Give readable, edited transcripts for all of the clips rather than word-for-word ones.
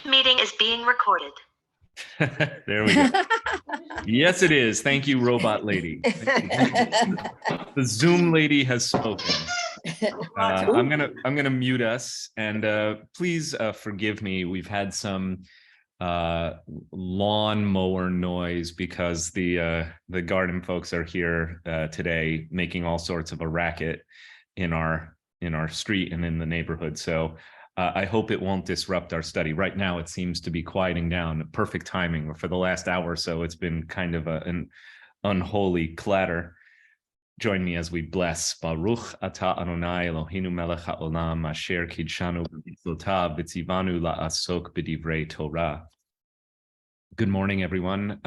meeting is being recorded. There we go. Yes, it is. Thank you, robot lady. The Zoom lady has spoken. I'm gonna mute us, and please forgive me. We've had some lawn mower noise because the garden folks are here today, making all sorts of a racket in our street and in the neighborhood. So I hope it won't disrupt our study. Right now, it seems to be quieting down. Perfect timing. For the last hour or so, it's been kind of an unholy clatter. Join me as we bless. Baruch atah Adonai Eloheinu melech haolam asher kidshanu b'mitzvotav v'tzivanu la'asok b'divrei Torah. Good morning, everyone.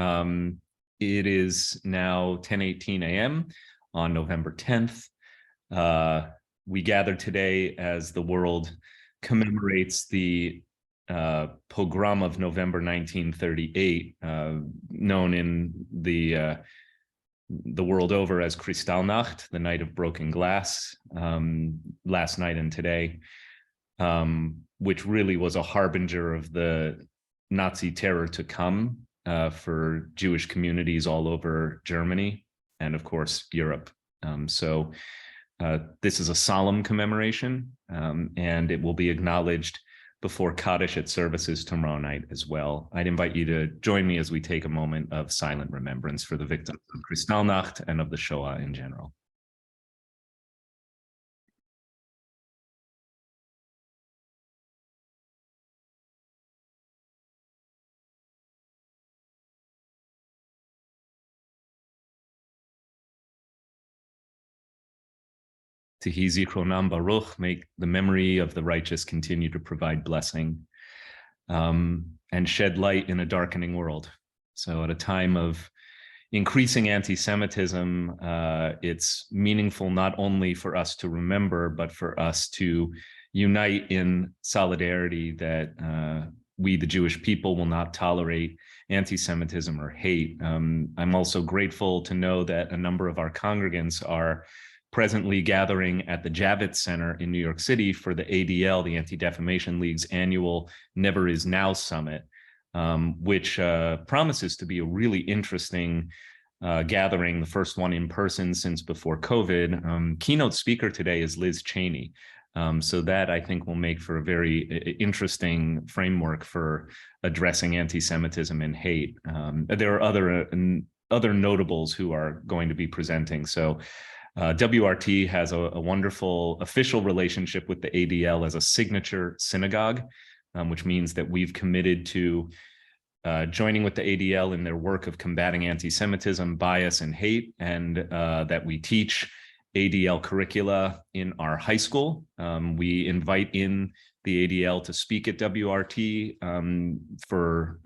It is now 10:18 a.m. on November 10th. We gather today as the world commemorates the pogrom of November 1938, known in the world over as Kristallnacht, the night of broken glass, last night and today, which really was a harbinger of the Nazi terror to come for Jewish communities all over Germany and, of course, Europe. So this is a solemn commemoration, and it will be acknowledged before Kaddish at services tomorrow night as well. I'd invite you to join me as we take a moment of silent remembrance for the victims of Kristallnacht and of the Shoah in general. Tehi Zichronam Baruch, make the memory of the righteous continue to provide blessing and shed light in a darkening world. So at a time of increasing anti-Semitism, it's meaningful not only for us to remember, but for us to unite in solidarity that we, the Jewish people, will not tolerate anti-Semitism or hate. I'm also grateful to know that a number of our congregants are presently gathering at the Javits Center in New York City for the ADL, the Anti-Defamation League's annual Never Is Now Summit, which promises to be a really interesting gathering, the first one in person since before COVID. Keynote speaker today is Liz Cheney. So that, I think, will make for a very interesting framework for addressing anti-Semitism and hate. There are other notables who are going to be presenting. So WRT has a wonderful official relationship with the ADL as a signature synagogue, which means that we've committed to joining with the ADL in their work of combating anti-Semitism, bias, and hate, and that we teach ADL curricula in our high school. We invite in the ADL to speak at WRT for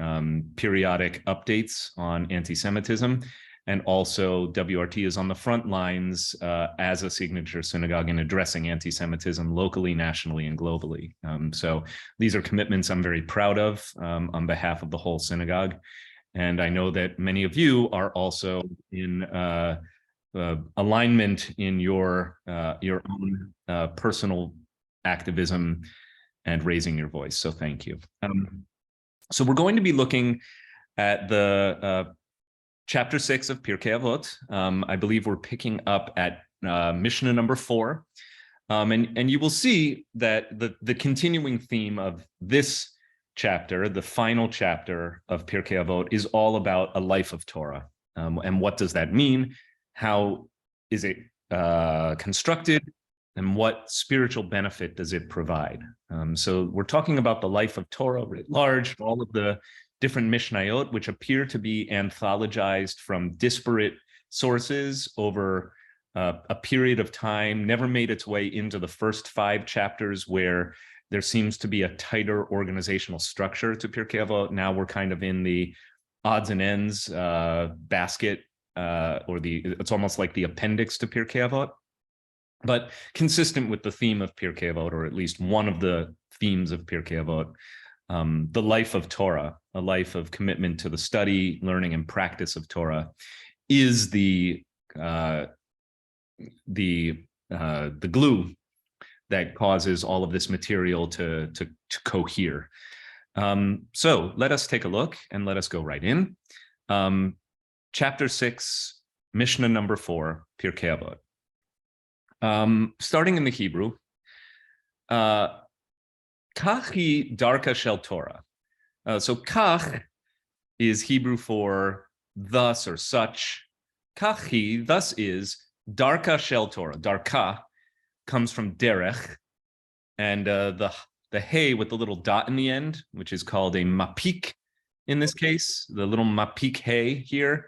periodic updates on anti-Semitism. And also WRT is on the front lines as a signature synagogue in addressing anti-Semitism locally, nationally, and globally. So these are commitments I'm very proud of on behalf of the whole synagogue. And I know that many of you are also in alignment in your own personal activism and raising your voice. So thank you. So we're going to be looking at the Chapter 6 of Pirkei Avot. I believe we're picking up at Mishnah number 4. And you will see that the continuing theme of this chapter, the final chapter of Pirkei Avot, is all about a life of Torah. And what does that mean? How is it constructed? And what spiritual benefit does it provide? So we're talking about the life of Torah writ large, all of the different Mishnayot, which appear to be anthologized from disparate sources over a period of time, never made its way into the first 5 chapters where there seems to be a tighter organizational structure to Pirkei Avot. Now we're kind of in the odds and ends basket, or it's almost like the appendix to Pirkei Avot, but consistent with the theme of Pirkei Avot, or at least one of the themes of Pirkei Avot. The life of Torah, a life of commitment to the study, learning, and practice of Torah, is the glue that causes all of this material to cohere. So let us take a look and let us go right in. Chapter 6, Mishnah number 4, Pirkei Avot. Starting in the Hebrew, Kachi darka shel Torah. So kach is Hebrew for thus or such. Kachi, thus is darka shel Torah. Darka comes from derech, and the hey with the little dot in the end, which is called a mapik in this case, the little mapik hey here,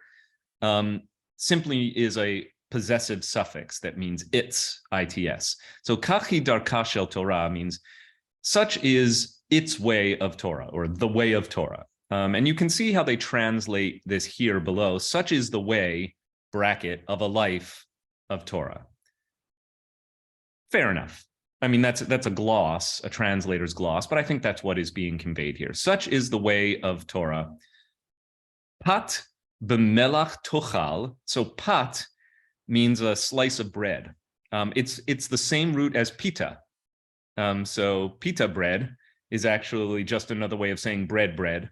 simply is a possessive suffix that means its, its. So kachi darka shel Torah means such is its way of Torah, or the way of Torah. And you can see how they translate this here below. Such is the way, bracket, of a life of Torah. Fair enough. I mean, that's a gloss, a translator's gloss, but I think that's what is being conveyed here. Such is the way of Torah. Pat b'melach tochal. So pat means a slice of bread. It's the same root as pita. So pita bread is actually just another way of saying bread.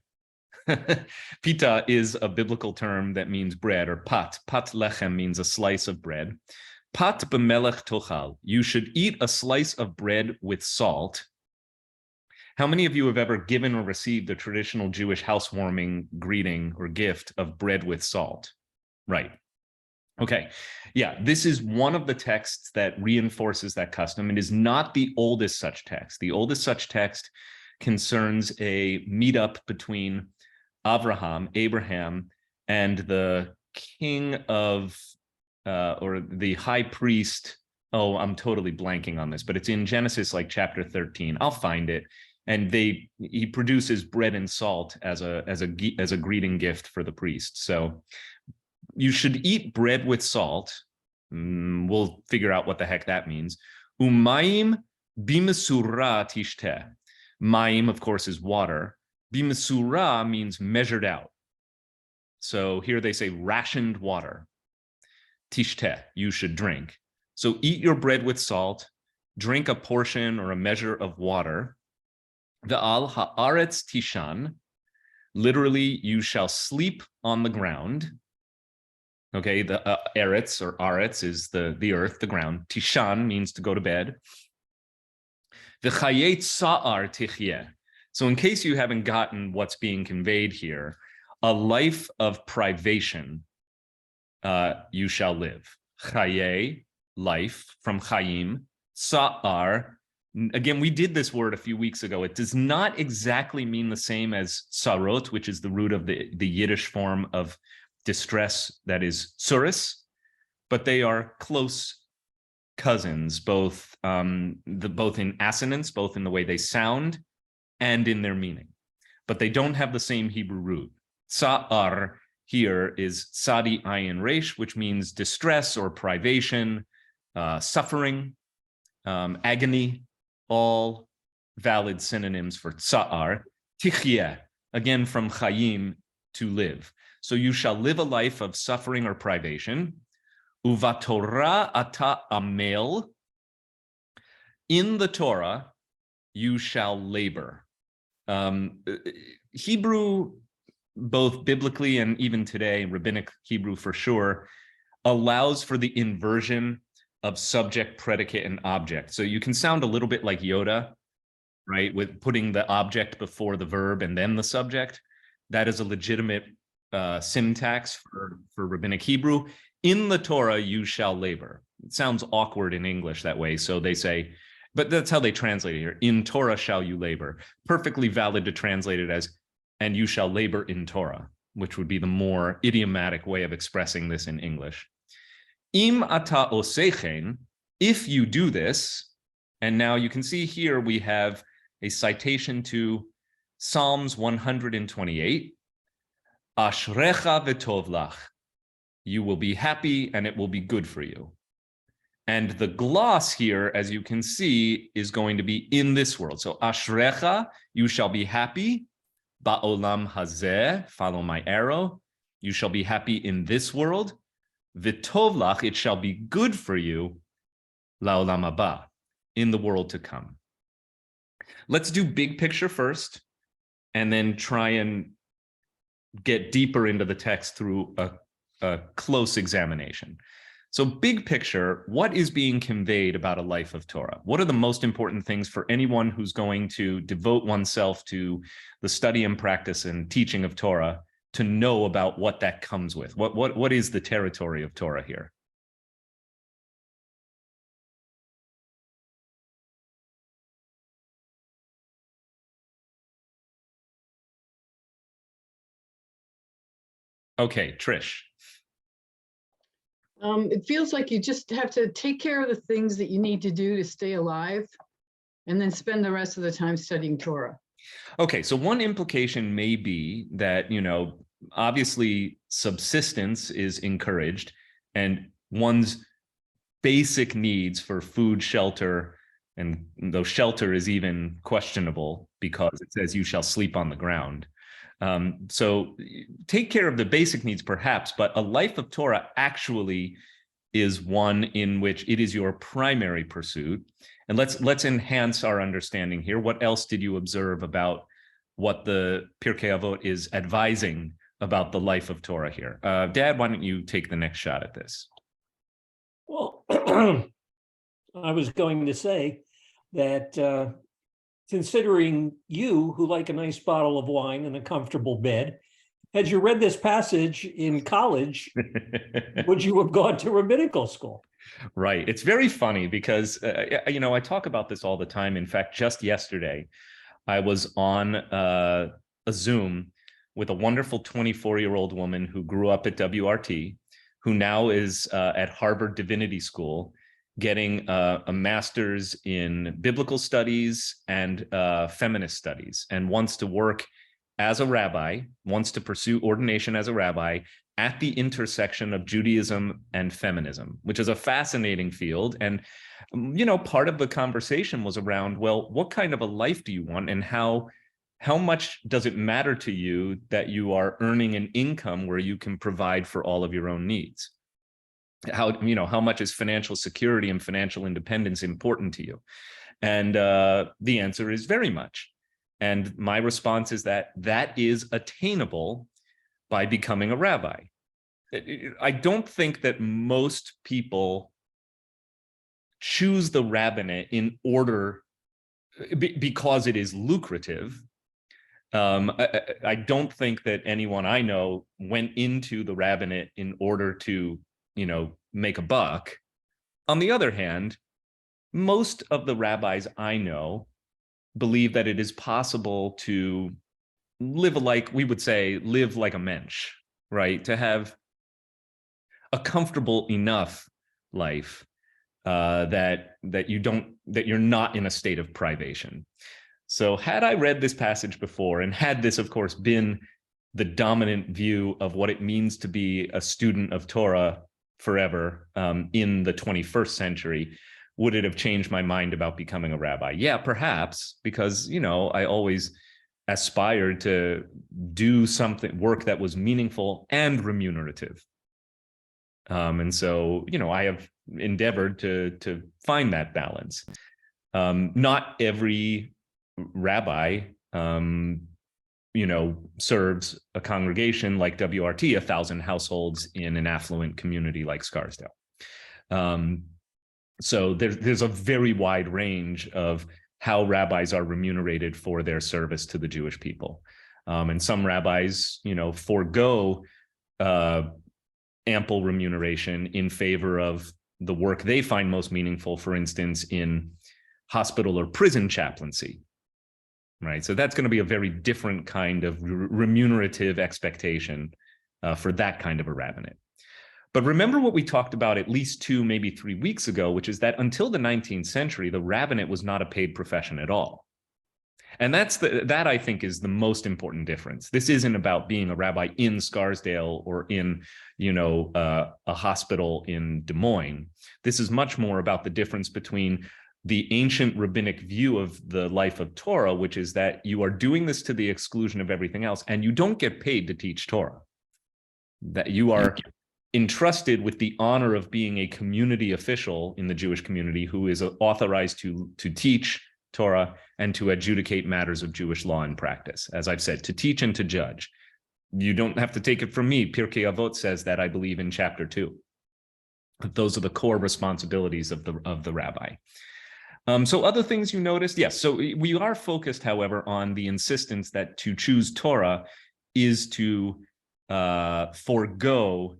Pita is a biblical term that means bread, or pat. Pat lechem means a slice of bread. Pat b'melech tochal. You should eat a slice of bread with salt. How many of you have ever given or received the traditional Jewish housewarming greeting or gift of bread with salt? Right. Okay. Yeah, this is one of the texts that reinforces that custom. It is not the oldest such text. The oldest such text concerns a meetup between Abraham, and the king of or the high priest. Oh, I'm totally blanking on this, but it's in Genesis, like chapter 13. I'll find it. And he produces bread and salt as a greeting gift for the priest. So you should eat bread with salt. We'll figure out what the heck that means. Umayim bimesura tishteh. Mayim, of course, is water. Bimesura means measured out. So here they say rationed water. Tishteh, you should drink. So eat your bread with salt, drink a portion or a measure of water. Ve'al ha'aretz tishan, literally, you shall sleep on the ground. Okay, the eretz or aretz is the earth, the ground. Tishan means to go to bed. V'chayet sa'ar tichyeh. So in case you haven't gotten what's being conveyed here, a life of privation you shall live. Chaye, life, from chayim. Sa'ar, again, we did this word a few weeks ago. It does not exactly mean the same as sarot, which is the root of the Yiddish form of distress, that is tsuris, but they are close cousins, both in assonance, both in the way they sound and in their meaning. But they don't have the same Hebrew root. Sa'ar here is sadi ayin resh, which means distress or privation, suffering, agony, all valid synonyms for tsa'ar. Tichyeh, again from chayim, to live. So you shall live a life of suffering or privation. Uvatorah ata amel. In the Torah, you shall labor. Hebrew, both biblically and even today, rabbinic Hebrew for sure, allows for the inversion of subject, predicate, and object. So you can sound a little bit like Yoda, right? With putting the object before the verb and then the subject. That is a legitimate syntax for rabbinic Hebrew. In the Torah, you shall labor. It sounds awkward in English that way. So they say, but that's how they translate it here. In Torah shall you labor. Perfectly valid to translate it as, and you shall labor in Torah, which would be the more idiomatic way of expressing this in English. Im ata osechen, if you do this, and now you can see here we have a citation to Psalms 128. Ashrecha v'tov lach. You will be happy and it will be good for you. And the gloss here, as you can see, is going to be in this world. So ashrecha, you shall be happy. Ba'olam hazeh, follow my arrow. You shall be happy in this world. V'tov lach, it shall be good for you. La'olam haba, in the world to come. Let's do big picture first. and then try and get deeper into the text through a close examination. So big picture, what is being conveyed about a life of Torah? What are the most important things for anyone who's going to devote oneself to the study and practice and teaching of Torah to know about what that comes with? What is the territory of Torah here? Okay, Trish. It feels like you just have to take care of the things that you need to do to stay alive, and then spend the rest of the time studying Torah. Okay, so one implication may be that, obviously subsistence is encouraged, and one's basic needs for food, shelter, and though shelter is even questionable because it says you shall sleep on the ground. So take care of the basic needs perhaps, but a life of Torah actually is one in which it is your primary pursuit. And let's enhance our understanding here. What else did you observe about what the Pirkei Avot is advising about the life of Torah here? Dad, why don't you take the next shot at this? Well, I was going to say that considering you, who like a nice bottle of wine and a comfortable bed, had you read this passage in college, would you have gone to rabbinical school? Right. It's very funny because, I talk about this all the time. In fact, just yesterday, I was on a Zoom with a wonderful 24-year-old woman who grew up at WRT, who now is at Harvard Divinity School, getting a master's in biblical studies and feminist studies, and wants to work as a rabbi, wants to pursue ordination as a rabbi at the intersection of Judaism and feminism, which is a fascinating field. And, part of the conversation was around, well, what kind of a life do you want, and how much does it matter to you that you are earning an income where you can provide for all of your own needs? How much is financial security and financial independence important to you? And the answer is very much. And my response is that is attainable by becoming a rabbi. I don't think that most people choose the rabbinate in order because it is lucrative. I don't think that anyone I know went into the rabbinate in order to make a buck. On the other hand, most of the rabbis I know believe that it is possible to live like a mensch, right? To have a comfortable enough life that you're not in a state of privation. So had I read this passage before, and had this, of course, been the dominant view of what it means to be a student of Torah forever in the 21st century, would it have changed my mind about becoming a rabbi? Yeah, perhaps, because, I always aspired to do work that was meaningful and remunerative. And so, I have endeavored to find that balance. Not every rabbi, serves a congregation like WRT, 1,000 households in an affluent community like Scarsdale. So there's a very wide range of how rabbis are remunerated for their service to the Jewish people. And some rabbis, forego ample remuneration in favor of the work they find most meaningful, for instance, in hospital or prison chaplaincy. Right. So that's going to be a very different kind of remunerative expectation for that kind of a rabbinate. But remember what we talked about at least 2, maybe 3 weeks ago, which is that until the 19th century, the rabbinate was not a paid profession at all. And that I think is the most important difference. This isn't about being a rabbi in Scarsdale or in, a hospital in Des Moines. This is much more about the difference between the ancient rabbinic view of the life of Torah, which is that you are doing this to the exclusion of everything else, and you don't get paid to teach Torah. That you are entrusted with the honor of being a community official in the Jewish community who is authorized to teach Torah and to adjudicate matters of Jewish law and practice. As I've said, to teach and to judge. You don't have to take it from me. Pirkei Avot says that, I believe, in chapter 2. Those are the core responsibilities of the rabbi. So other things you noticed? Yes, so we are focused, however, on the insistence that to choose Torah is to forego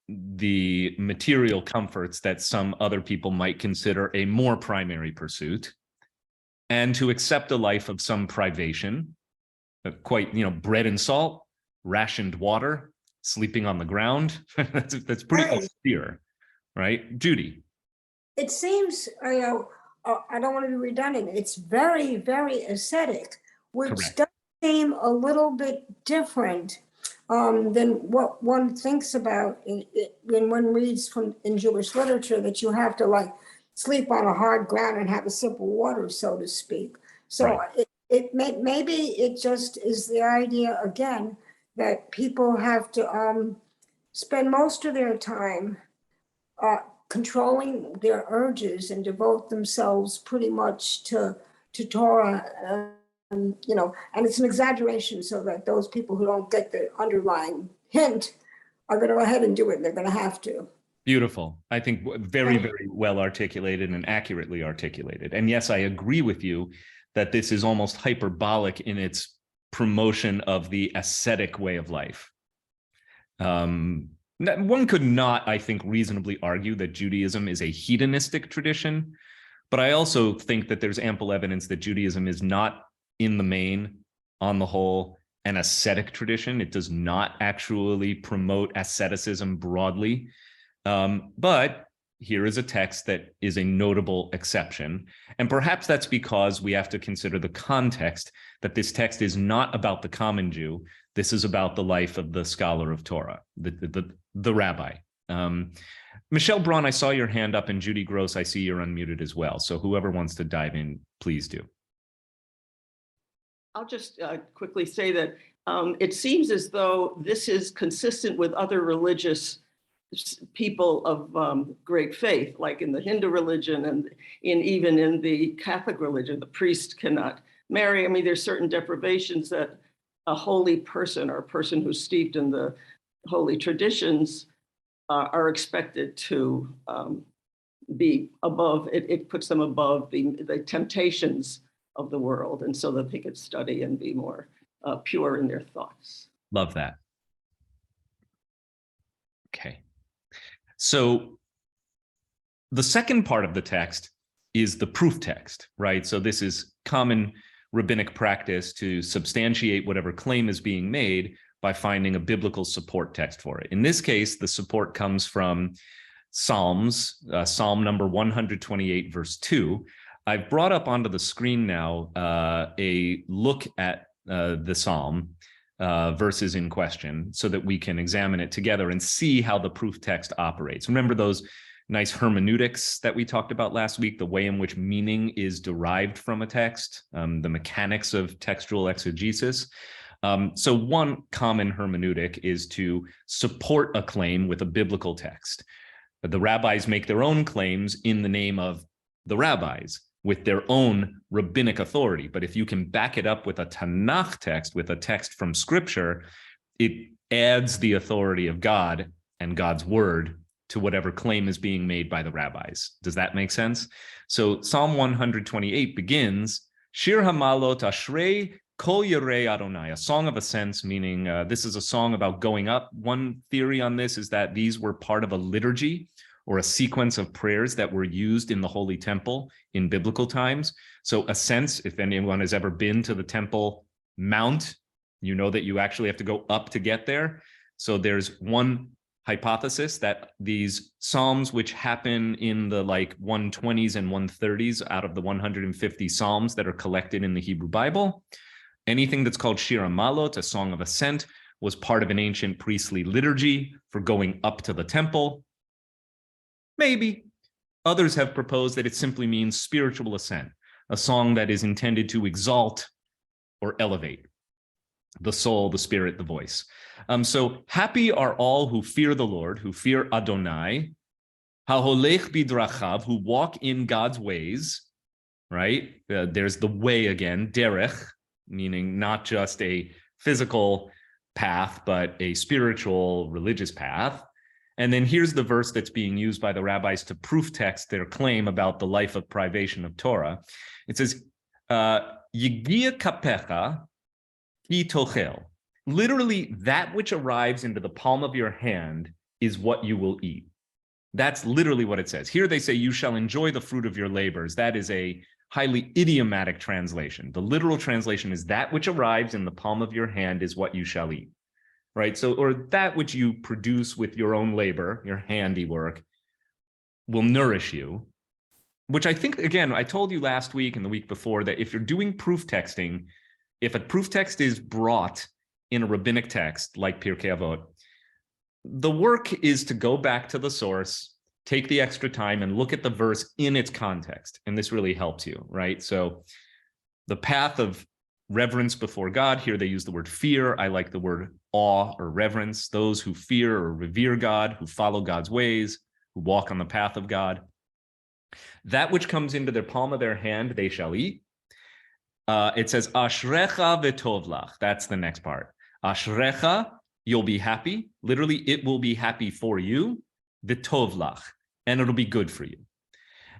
the material comforts that some other people might consider a more primary pursuit, and to accept a life of some privation, quite, bread and salt, rationed water, sleeping on the ground. that's pretty austere, right? Judy. It seems, I don't want to be redundant, it's very, very ascetic, which Correct. does seem a little bit different than what one thinks about when one reads in Jewish literature, that you have to sleep on a hard ground and have a sip of water, so to speak. So right. Maybe it just is the idea again that people have to spend most of their time controlling their urges and devote themselves pretty much to Torah, and it's an exaggeration so that those people who don't get the underlying hint are going to go ahead and do it. They're going to have to. Beautiful. I think very, very well articulated and accurately articulated. And yes, I agree with you that this is almost hyperbolic in its promotion of the ascetic way of life. One could not, I think, reasonably argue that Judaism is a hedonistic tradition, but I also think that there's ample evidence that Judaism is not, in the main, on the whole, an ascetic tradition. It does not actually promote asceticism broadly. But here is a text that is a notable exception. And perhaps that's because we have to consider the context, that this text is not about the common Jew. This is about the life of the scholar of Torah, the rabbi. Michelle Braun, I saw your hand up, and Judy Gross, I see you're unmuted as well. So whoever wants to dive in, please do. I'll just quickly say that it seems as though this is consistent with other religious people of great faith, like in the Hindu religion and even in the Catholic religion. The priest cannot marry. I mean, there's certain deprivations that a holy person or a person who's steeped in the holy traditions are expected to be above. It puts them above the temptations of the world, and so that they could study and be more pure in their thoughts. Love that. Okay. So the second part of the text is the proof text, right? So this is common rabbinic practice to substantiate whatever claim is being made by finding a biblical support text for it. In this case, the support comes from Psalms, Psalm number 128, verse 2. I've brought up onto the screen now a look at the Psalm verses in question so that we can examine it together and see how the proof text operates. Remember those nice hermeneutics that we talked about last week, the way in which meaning is derived from a text, the mechanics of textual exegesis. So one common hermeneutic is to support a claim with a biblical text. The rabbis make their own claims in the name of the rabbis with their own rabbinic authority. But if you can back it up with a Tanakh text, with a text from scripture, it adds the authority of God and God's word to whatever claim is being made by the rabbis. Does that make sense? So Psalm 128 begins, Shir Hamalot Ashrei Kol Yerei Adonai, a song of ascents, meaning this is a song about going up. One theory on this is that these were part of a liturgy or a sequence of prayers that were used in the Holy Temple in biblical times. So ascents, if anyone has ever been to the Temple Mount, you know that you actually have to go up to get there. So there's one hypothesis that these psalms, which happen in the 120s and 130s out of the 150 psalms that are collected in the Hebrew Bible, anything that's called Shir Hamalot, a song of ascent, was part of an ancient priestly liturgy for going up to the temple. Maybe. Others have proposed that it simply means spiritual ascent, a song that is intended to exalt or elevate the soul, the spirit, the voice. So happy are all who fear the Lord, who fear Adonai, haholech bidrachav, who walk in God's ways, right? There's the way again, derech, meaning not just a physical path, but a spiritual, religious path. And then here's the verse that's being used by the rabbis to proof text their claim about the life of privation of Torah. It says, Yigia kapecha ki tochel. Literally, that which arrives into the palm of your hand is what you will eat. That's literally what it says. Here they say, you shall enjoy the fruit of your labors. That is a highly idiomatic translation. The literal translation is that which arrives in the palm of your hand is what you shall eat, right? So, or that which you produce with your own labor, your handiwork, will nourish you, which I think, again, I told you last week and the week before that if you're doing proof texting, if a proof text is brought in a rabbinic text like Pirkei Avot, the work is to go back to the source, take the extra time and look at the verse in its context. And this really helps you, right? So the path of reverence before God, here they use the word fear. I like the word awe or reverence. Those who fear or revere God, who follow God's ways, who walk on the path of God. That which comes into their palm of their hand, they shall eat. It says, Ashrecha v'tovlach. That's the next part. Ashrecha, you'll be happy. Literally, it will be happy for you. V'tovlach, and it'll be good for you.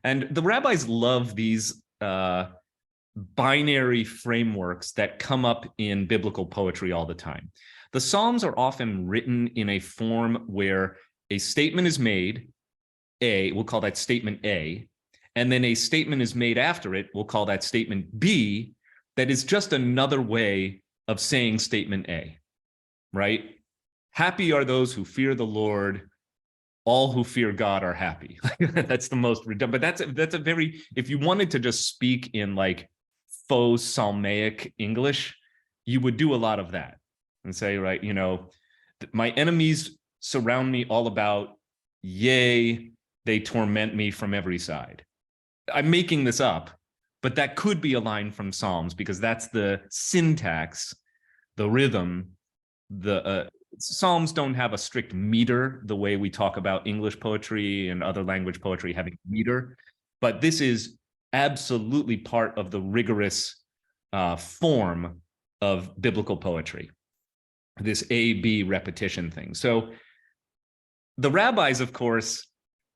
And the rabbis love these binary frameworks that come up in biblical poetry all the time. The Psalms are often written in a form where a statement is made, A, we'll call that statement A, and then a statement is made after it, we'll call that statement B, that is just another way of saying statement A, right? Happy are those who fear the Lord. All who fear God are happy. That's the most redundant, but that's a very, if you wanted to just speak in like faux Psalmaic English, you would do a lot of that and say, right, you know, my enemies surround me all about, yea, they torment me from every side. I'm making this up, but that could be a line from Psalms because that's the syntax, the rhythm, the Psalms don't have a strict meter the way we talk about English poetry and other language poetry having meter, but this is absolutely part of the rigorous form of biblical poetry, this A-B repetition thing. So the rabbis, of course,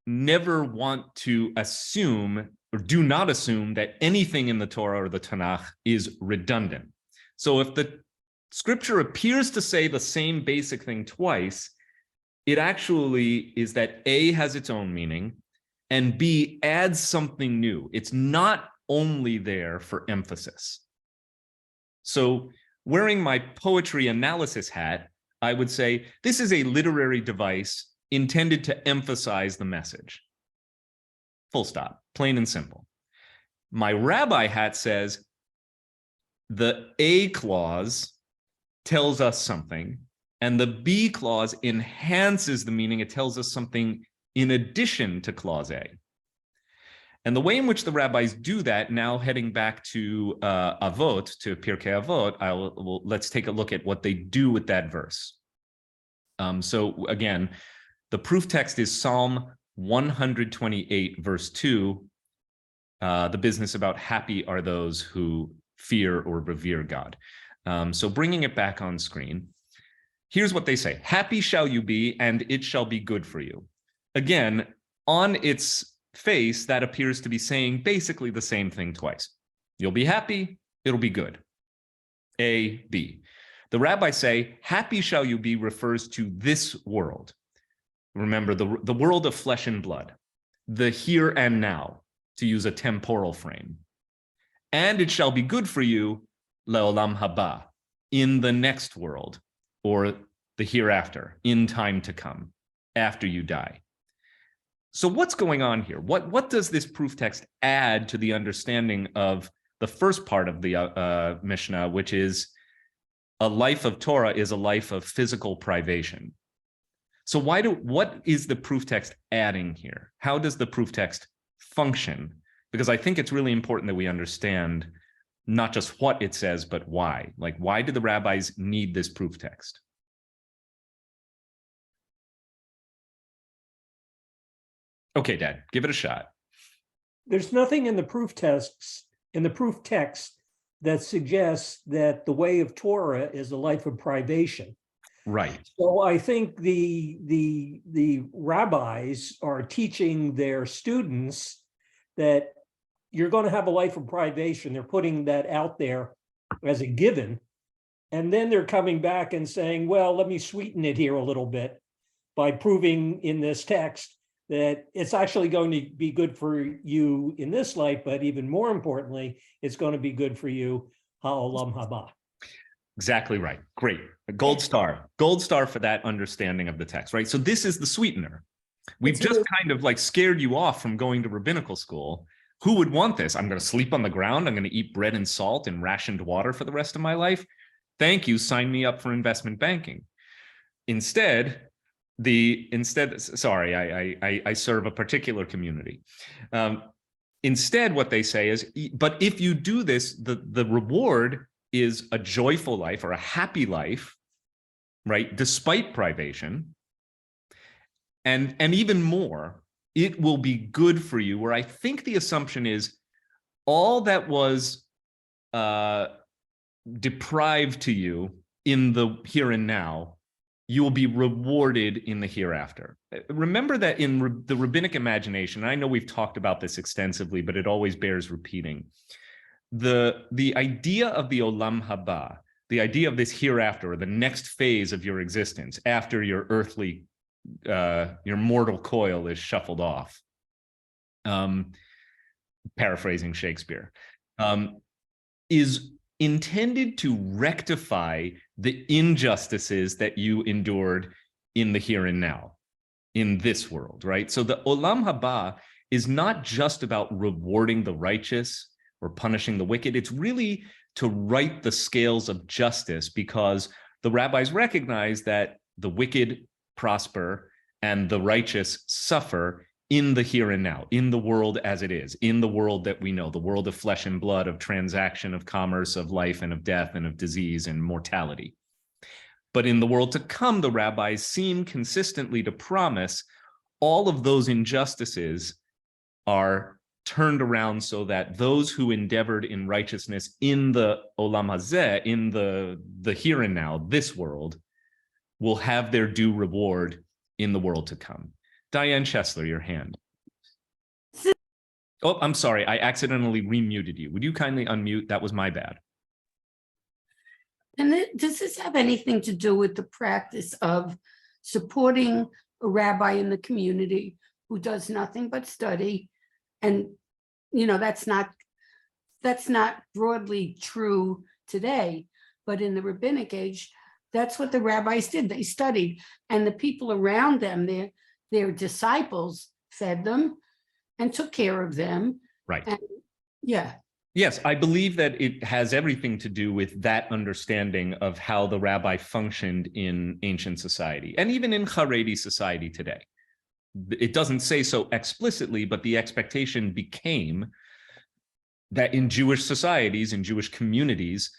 never want to assume or do not assume that anything in the Torah or the Tanakh is redundant. So if the Scripture appears to say the same basic thing twice, it actually is that A has its own meaning and B adds something new. It's not only there for emphasis. So wearing my poetry analysis hat, I would say this is a literary device intended to emphasize the message. Full stop, plain and simple. My rabbi hat says the A clause tells us something, and the B clause enhances the meaning. It tells us something in addition to clause A. And the way in which the rabbis do that, now heading back to Avot, to Pirkei Avot, let's take a look at what they do with that verse. So again, the proof text is Psalm 128, verse 2, the business about happy are those who fear or revere God. So bringing it back on screen, here's what they say. Happy shall you be, and it shall be good for you. Again, on its face, that appears to be saying basically the same thing twice. You'll be happy, it'll be good. A, B. The rabbis say, happy shall you be refers to this world. Remember, the world of flesh and blood, the here and now, to use a temporal frame. And it shall be good for you, le'olam haba, in the next world, or the hereafter, in time to come, after you die. So what's going on here? What does this proof text add to the understanding of the first part of the Mishnah, which is a life of Torah is a life of physical privation? So what is the proof text adding here? How does the proof text function? Because I think it's really important that we understand not just what it says, but why. Like, why do the rabbis need this proof text? Okay, Dad, give it a shot. There's nothing in the proof texts in the proof text that suggests that the way of Torah is a life of privation. Right. So I think the rabbis are teaching their students that you're going to have a life of privation. They're putting that out there as a given. And then they're coming back and saying, well, let me sweeten it here a little bit by proving in this text that it's actually going to be good for you in this life, but even more importantly, it's going to be good for you ha'olam haba. Exactly right. Great. A gold star. Gold star for that understanding of the text, right? So this is the sweetener. We've just kind of like scared you off from going to rabbinical school. Who would want this? I'm going to sleep on the ground. I'm going to eat bread and salt and rationed water for the rest of my life. Thank you. Sign me up for investment banking. Instead, sorry, I serve a particular community. Instead, what they say is, but if you do this, the reward is a joyful life or a happy life, right? Despite privation. And even more, it will be good for you, where I think the assumption is all that was deprived to you in the here and now, you will be rewarded in the hereafter. Remember that in the rabbinic imagination, I know we've talked about this extensively, but it always bears repeating. The idea of the olam haba, the idea of this hereafter, or the next phase of your existence after your earthly, your mortal coil is shuffled off, paraphrasing Shakespeare, is intended to rectify the injustices that you endured in the here and now, in this world, right? So the olam haba is not just about rewarding the righteous or punishing the wicked. It's really to right the scales of justice, because the rabbis recognize that the wicked prosper and the righteous suffer in the here and now, in the world as it is, in the world that we know, the world of flesh and blood, of transaction, of commerce, of life and of death and of disease and mortality. But in the world to come, the rabbis seem consistently to promise all of those injustices are turned around so that those who endeavored in righteousness in the olam hazeh, in the here and now, this world, will have their due reward in the world to come. Diane Chesler, your hand. Oh, I'm sorry. I accidentally remuted you. Would you kindly unmute? That was my bad. And does this have anything to do with the practice of supporting a rabbi in the community who does nothing but study? And, you know, that's not broadly true today, but in the rabbinic age, that's what the rabbis did. They studied, and the people around them, their disciples, fed them and took care of them. Right. And, yeah. Yes, I believe that it has everything to do with that understanding of how the rabbi functioned in ancient society, and even in Haredi society today. It doesn't say so explicitly, but the expectation became that in Jewish societies, in Jewish communities,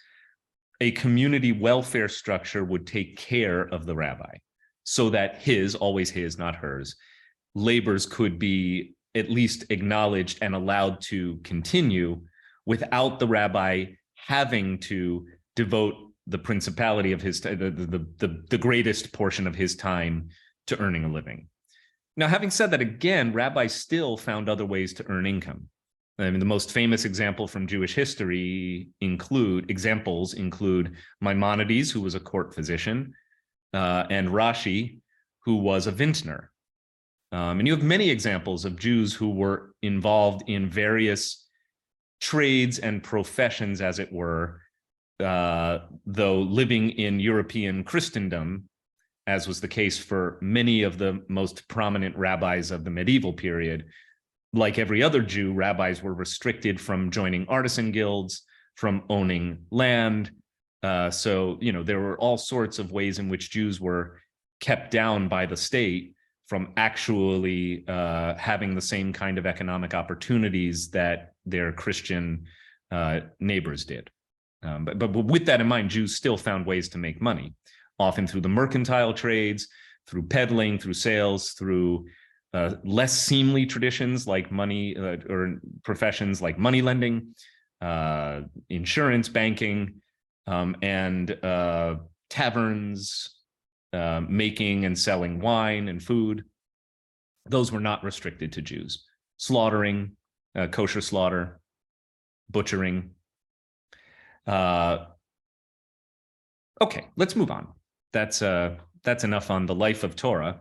a community welfare structure would take care of the rabbi so that his, always his, not hers, labors could be at least acknowledged and allowed to continue without the rabbi having to devote the principality of his, the greatest portion of his time to earning a living. Now, having said that, again, rabbis still found other ways to earn income. I mean, the most famous example from Jewish history include Maimonides, who was a court physician, and Rashi, who was a vintner. And you have many examples of Jews who were involved in various trades and professions, as it were, though living in European Christendom, as was the case for many of the most prominent rabbis of the medieval period. Like every other Jew, rabbis were restricted from joining artisan guilds, from owning land. So, you know, there were all sorts of ways in which Jews were kept down by the state from actually having the same kind of economic opportunities that their Christian neighbors did. But with that in mind, Jews still found ways to make money, often through the mercantile trades, through peddling, through sales, through less seemly traditions like money or professions like money lending, insurance, banking, and taverns, making and selling wine and food. Those were not restricted to Jews. Slaughtering, kosher slaughter, butchering. Okay, let's move on. That's enough on the life of Torah,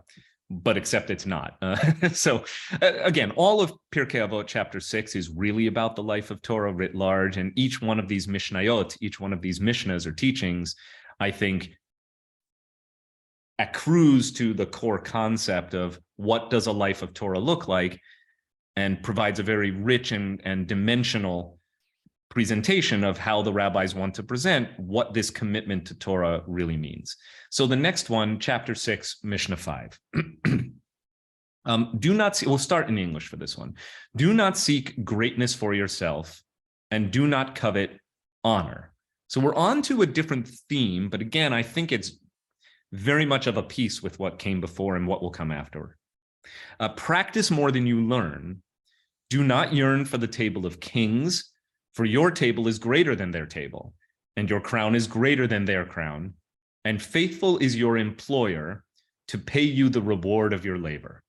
but except it's not. So again, all of Pirkei Avot chapter 6 is really about the life of Torah writ large, and each one of these Mishnayot, each one of these Mishnahs or teachings, I think, accrues to the core concept of what does a life of Torah look like, and provides a very rich and dimensional presentation of how the rabbis want to present what this commitment to Torah really means. So the next one, chapter 6, Mishnah 5. Do not see, we'll start in English for this one. Do not seek greatness for yourself, and do not covet honor. So we're on to a different theme, but again, I think it's very much of a piece with what came before and what will come after. Practice more than you learn. Do not yearn for the table of kings, for your table is greater than their table, and your crown is greater than their crown, and faithful is your employer to pay you the reward of your labor.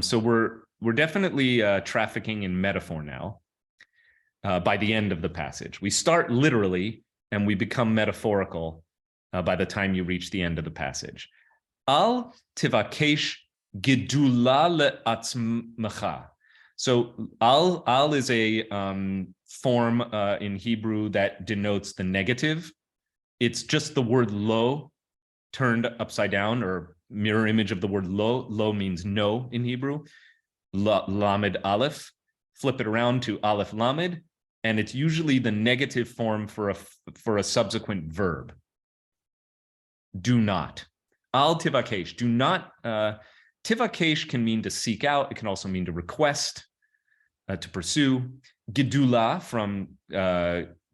So we're definitely trafficking in metaphor now by the end of the passage. We start literally and we become metaphorical by the time you reach the end of the passage. Al tivakesh gedula le'atzmecha. So al is a form in Hebrew that denotes the negative. It's just the word lo turned upside down, or mirror image of the word lo. Lo means no in Hebrew. Lamed aleph. Flip it around to aleph lamed, and it's usually the negative form for a subsequent verb. Do not. Al tivakesh. Do not. Tivakesh can mean to seek out. It can also mean to request, to pursue. Gedula from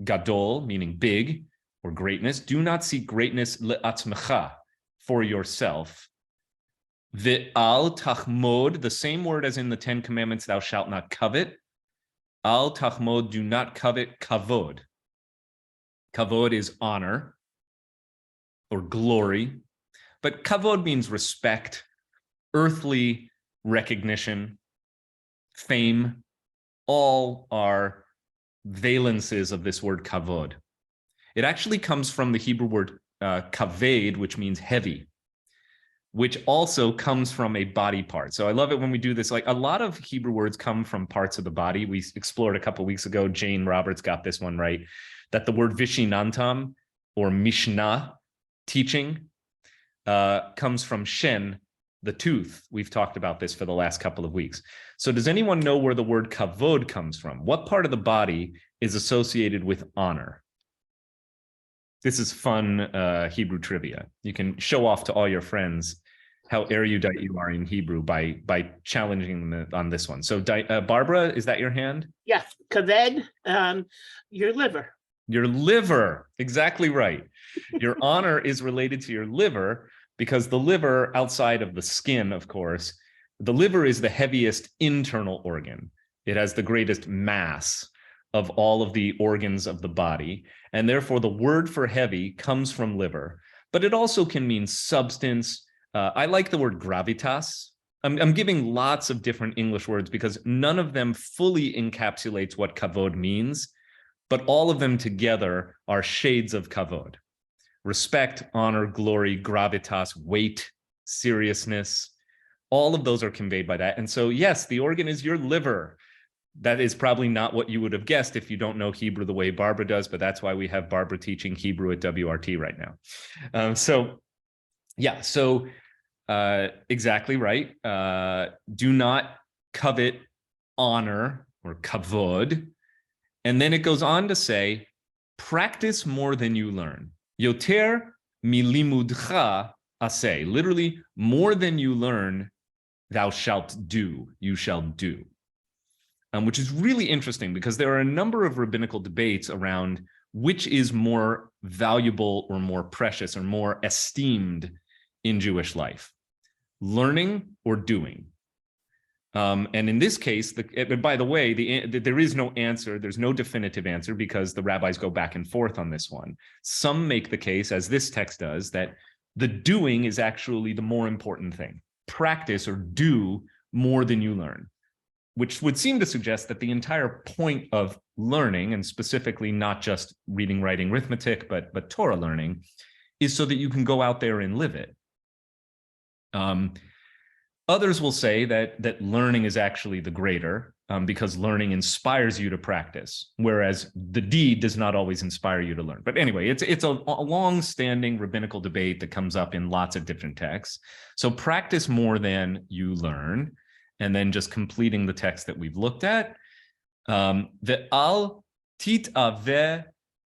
gadol, meaning big or greatness. Do not seek greatness le'atzmecha, for yourself. Ve'al tachmod, the same word as in the 10 Commandments, thou shalt not covet. Al tachmod, do not covet kavod. Kavod is honor or glory, but kavod means respect, earthly recognition, fame. All are valences of this word kavod. It actually comes from the Hebrew word kaved, which means heavy, which also comes from a body part. So I love it when we do this. Like, a lot of Hebrew words come from parts of the body. We explored a couple of weeks ago. Jane Roberts got this one right, that the word vishinantam or Mishnah, teaching, comes from shen, the tooth. We've talked about this for the last couple of weeks. So does anyone know where the word kavod comes from? What part of the body is associated with honor? This is fun Hebrew trivia. You can show off to all your friends how erudite you are in Hebrew by challenging them on this one. So Barbara, is that your hand? Yes, kaved, your liver. Your liver, exactly right. Your honor is related to your liver, because the liver, outside of the skin, of course, the liver is the heaviest internal organ. It has the greatest mass of all of the organs of the body. And therefore, the word for heavy comes from liver, but it also can mean substance. I like the word gravitas. I'm giving lots of different English words because none of them fully encapsulates what kavod means, but all of them together are shades of kavod. Respect, honor, glory, gravitas, weight, seriousness, all of those are conveyed by that. And so, yes, the organ is your liver. That is probably not what you would have guessed if you don't know Hebrew the way Barbara does, but that's why we have Barbara teaching Hebrew at WRT right now. Exactly right. Do not covet honor or kavod. And then it goes on to say, practice more than you learn. Yoter milimudcha aseh. Literally, more than you learn, thou shalt do, you shall do. Which is really interesting because there are a number of rabbinical debates around which is more valuable or more precious or more esteemed in Jewish life, learning or doing. And in this case, by the way, there is no answer. There's no definitive answer because the rabbis go back and forth on this one. Some make the case, as this text does, that the doing is actually the more important thing. Practice or do more than you learn, which would seem to suggest that the entire point of learning, and specifically not just reading, writing, arithmetic, but Torah learning, is so that you can go out there and live it. Others will say that learning is actually the greater, because learning inspires you to practice, whereas the deed does not always inspire you to learn. But anyway, it's a long-standing rabbinical debate that comes up in lots of different texts. So practice more than you learn, and then just completing the text that we've looked at. Ve'al tit'aveh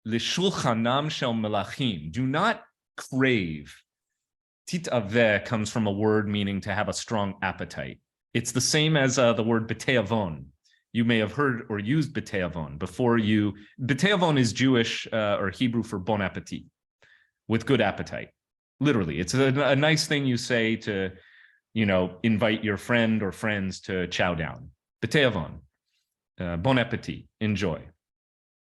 l'shulchanam shel melachim. Do not crave. Tit'aveh comes from a word meaning to have a strong appetite. It's the same as the word Pirkei Avot. You may have heard or used Pirkei Avot before you. Pirkei Avot is Jewish or Hebrew for bon appetit, with good appetite. Literally, it's a nice thing you say to, invite your friend or friends to chow down. Pirkei Avot, bon appetit, enjoy.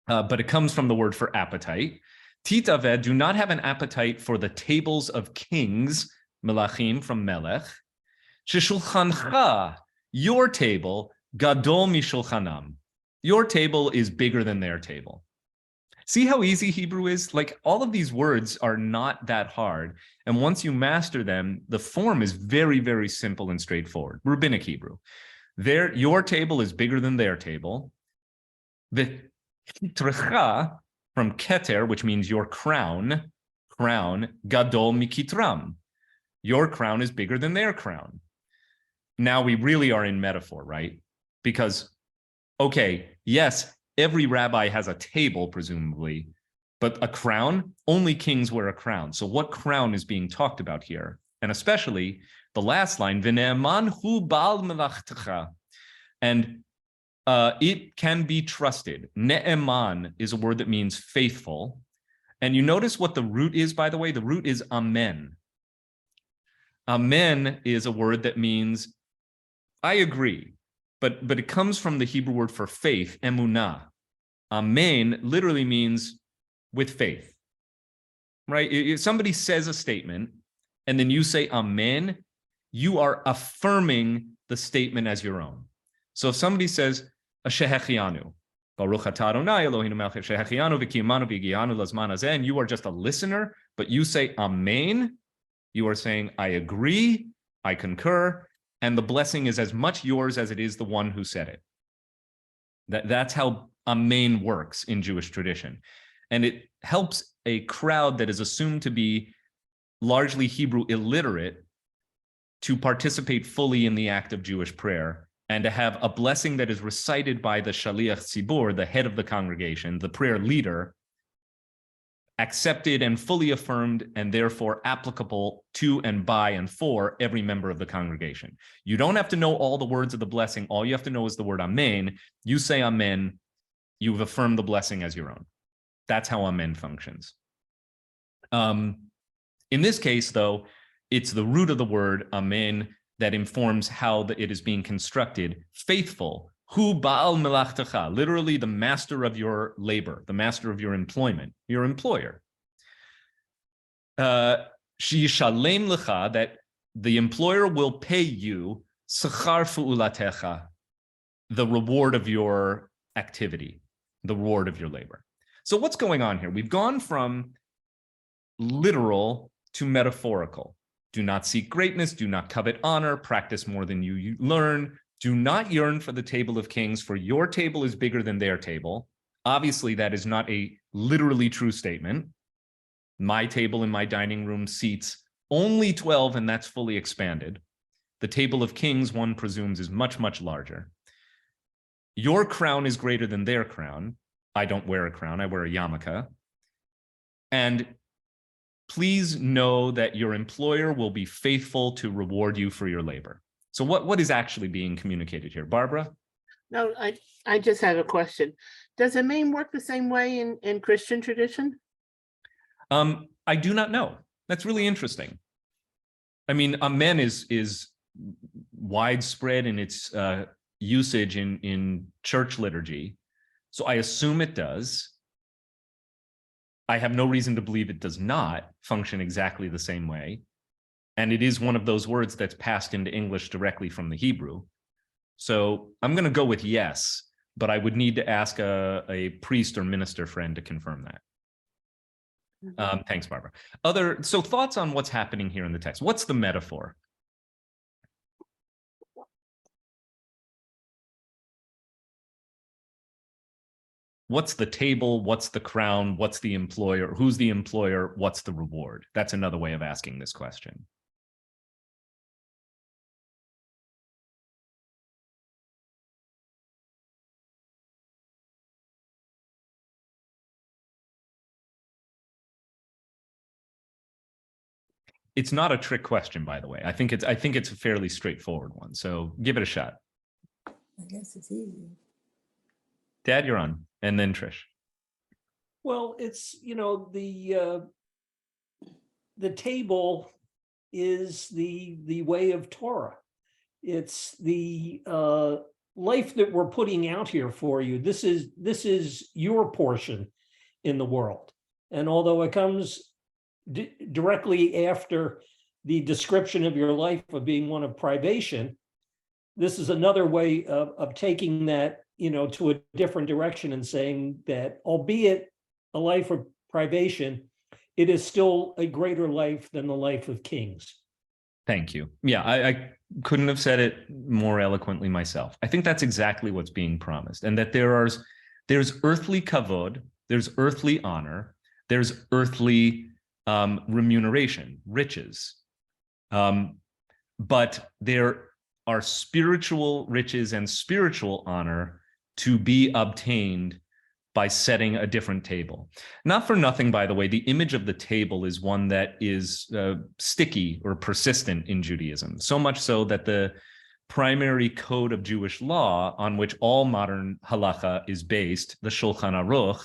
But it comes from the word for appetite. Tit'aveh, do not have an appetite for the tables of kings, melachim from melech. Sheshulchancha, your table, gadol mishulchanam. Your table is bigger than their table. See how easy Hebrew is? Like, all of these words are not that hard. And once you master them, the form is very, very simple and straightforward. Rabbinic Hebrew. Your table is bigger than their table. The kitrecha, from keter, which means your crown, gadol mikitram. Your crown is bigger than their crown. Now we really are in metaphor, right? Because, okay, yes, every rabbi has a table, presumably, but a crown, only kings wear a crown. So what crown is being talked about here? And especially the last line, v'ne'eman hu ba'al melachtecha. And it can be trusted. Ne'eman is a word that means faithful. And you notice what the root is, by the way? The root is amen. Amen is a word that means, I agree, but it comes from the Hebrew word for faith, emunah. Amen literally means with faith, right? If somebody says a statement and then you say amen, you are affirming the statement as your own. So if somebody says, Shehechianu, Baruch atah Adonai Eloheinu melech shehechianu v'kiyamanu v'higianu lazman hazeh, and you are just a listener, but you say amen, you are saying, I agree, I concur, and the blessing is as much yours as it is the one who said it. That's how amen works in Jewish tradition. And it helps a crowd that is assumed to be largely Hebrew illiterate to participate fully in the act of Jewish prayer, and to have a blessing that is recited by the Shaliach Tzibur, the head of the congregation, the prayer leader, accepted and fully affirmed, and therefore applicable to and by and for every member of the congregation. You don't have to know all the words of the blessing. All you have to know is the word amen. You say amen, you've affirmed the blessing as your own. That's how amen functions. In this case, though, it's the root of the word amen that informs how it is being constructed. Faithful, hu ba'al melachtecha, literally the master of your labor, the master of your employment, your employer. Sheyishalem lecha, that the employer will pay you sechar fu'ulatecha, the reward of your activity, the reward of your labor. So what's going on here? We've gone from literal to metaphorical. Do not seek greatness, do not covet honor, practice more than you learn, do not yearn for the table of kings, for your table is bigger than their table. Obviously, that is not a literally true statement. My table in my dining room seats only 12, and that's fully expanded. The table of kings, one presumes, is much, much larger. Your crown is greater than their crown. I don't wear a crown, I wear a yarmulke. And please know that your employer will be faithful to reward you for your labor. So what is actually being communicated here? Barbara? No, I just have a question. Does amen work the same way in Christian tradition? I do not know. That's really interesting. I mean, amen is widespread in its usage in church liturgy. So I assume it does. I have no reason to believe it does not function exactly the same way. And it is one of those words that's passed into English directly from the Hebrew. So I'm going to go with yes, but I would need to ask a priest or minister friend to confirm that. Thanks, Barbara. So thoughts on what's happening here in the text? What's the metaphor? What's the table? What's the crown? What's the employer? Who's the employer? What's the reward? That's another way of asking this question. It's not a trick question, by the way. I think it's a fairly straightforward one. So give it a shot. I guess it's easy. Dad, you're on, and then Trish. Well, it's, the table is the way of Torah. It's the life that we're putting out here for you. This is your portion in the world. And although it comes directly after the description of your life of being one of privation, this is another way of taking that, to a different direction and saying that, albeit a life of privation, it is still a greater life than the life of kings. Thank you. Yeah, I couldn't have said it more eloquently myself. I think that's exactly what's being promised, and that there's earthly kavod, there's earthly honor, there's earthly remuneration, riches, but there are spiritual riches and spiritual honor to be obtained by setting a different table. Not for nothing, by the way, the image of the table is one that is sticky or persistent in Judaism, so much so that the primary code of Jewish law on which all modern halacha is based, the Shulchan Aruch,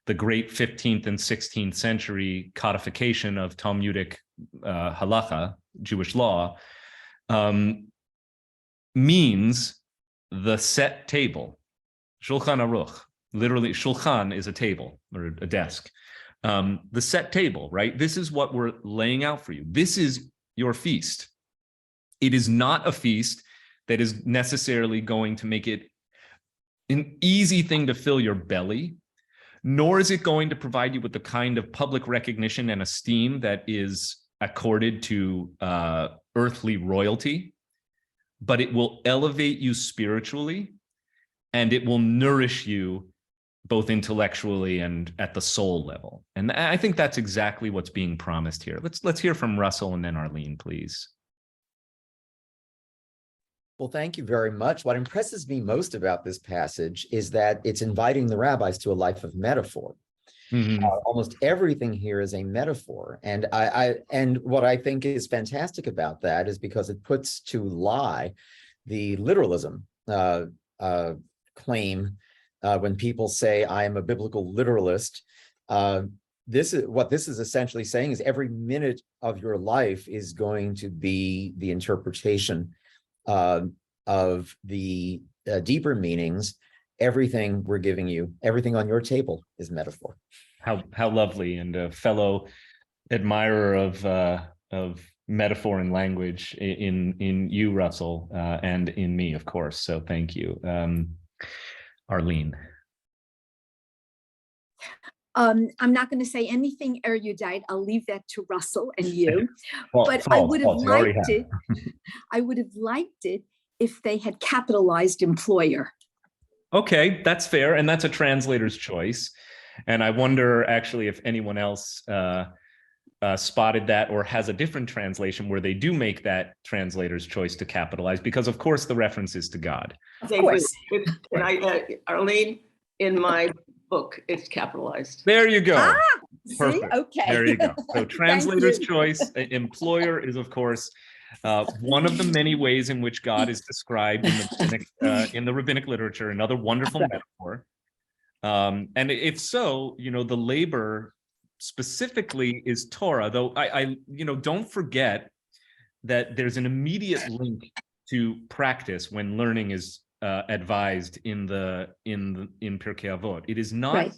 the great 15th and 16th century codification of Talmudic halacha, Jewish law, means the set table. Shulchan Aruch, literally, shulchan is a table or a desk. The set table, right? This is what we're laying out for you. This is your feast. It is not a feast that is necessarily going to make it an easy thing to fill your belly, nor is it going to provide you with the kind of public recognition and esteem that is accorded to earthly royalty, but it will elevate you spiritually, and it will nourish you both intellectually and at the soul level. And I think that's exactly what's being promised here. Let's hear from Russell and then Arlene, please. Well, thank you very much. What impresses me most about this passage is that it's inviting the rabbis to a life of metaphor. Mm-hmm. Almost everything here is a metaphor. And and what I think is fantastic about that is because it puts to lie the literalism claim when people say, I am a biblical literalist. This is essentially saying is every minute of your life is going to be the interpretation of the deeper meanings. Everything we're giving you, everything on your table is metaphor. How lovely, and a fellow admirer of metaphor and language in you, Russell, and in me, of course. So thank you. Arlene. I'm not going to say anything erudite. I'll leave that to Russell and you. But I would have liked it. I would have liked it if they had capitalized employer. Okay, that's fair, and that's a translator's choice. And I wonder actually if anyone else spotted that or has a different translation where they do make that translator's choice to capitalize, because of course the reference is to God. Of course. Arlene, in my book, it's capitalized. There you go. Ah, perfect. See? Okay. There you go. So translator's choice, employer is of course one of the many ways in which God is described in the rabbinic literature, another wonderful metaphor. And if so, the labor specifically is Torah, though I don't forget that there's an immediate link to practice when learning is advised in Pirkei Avot. It is not. Right.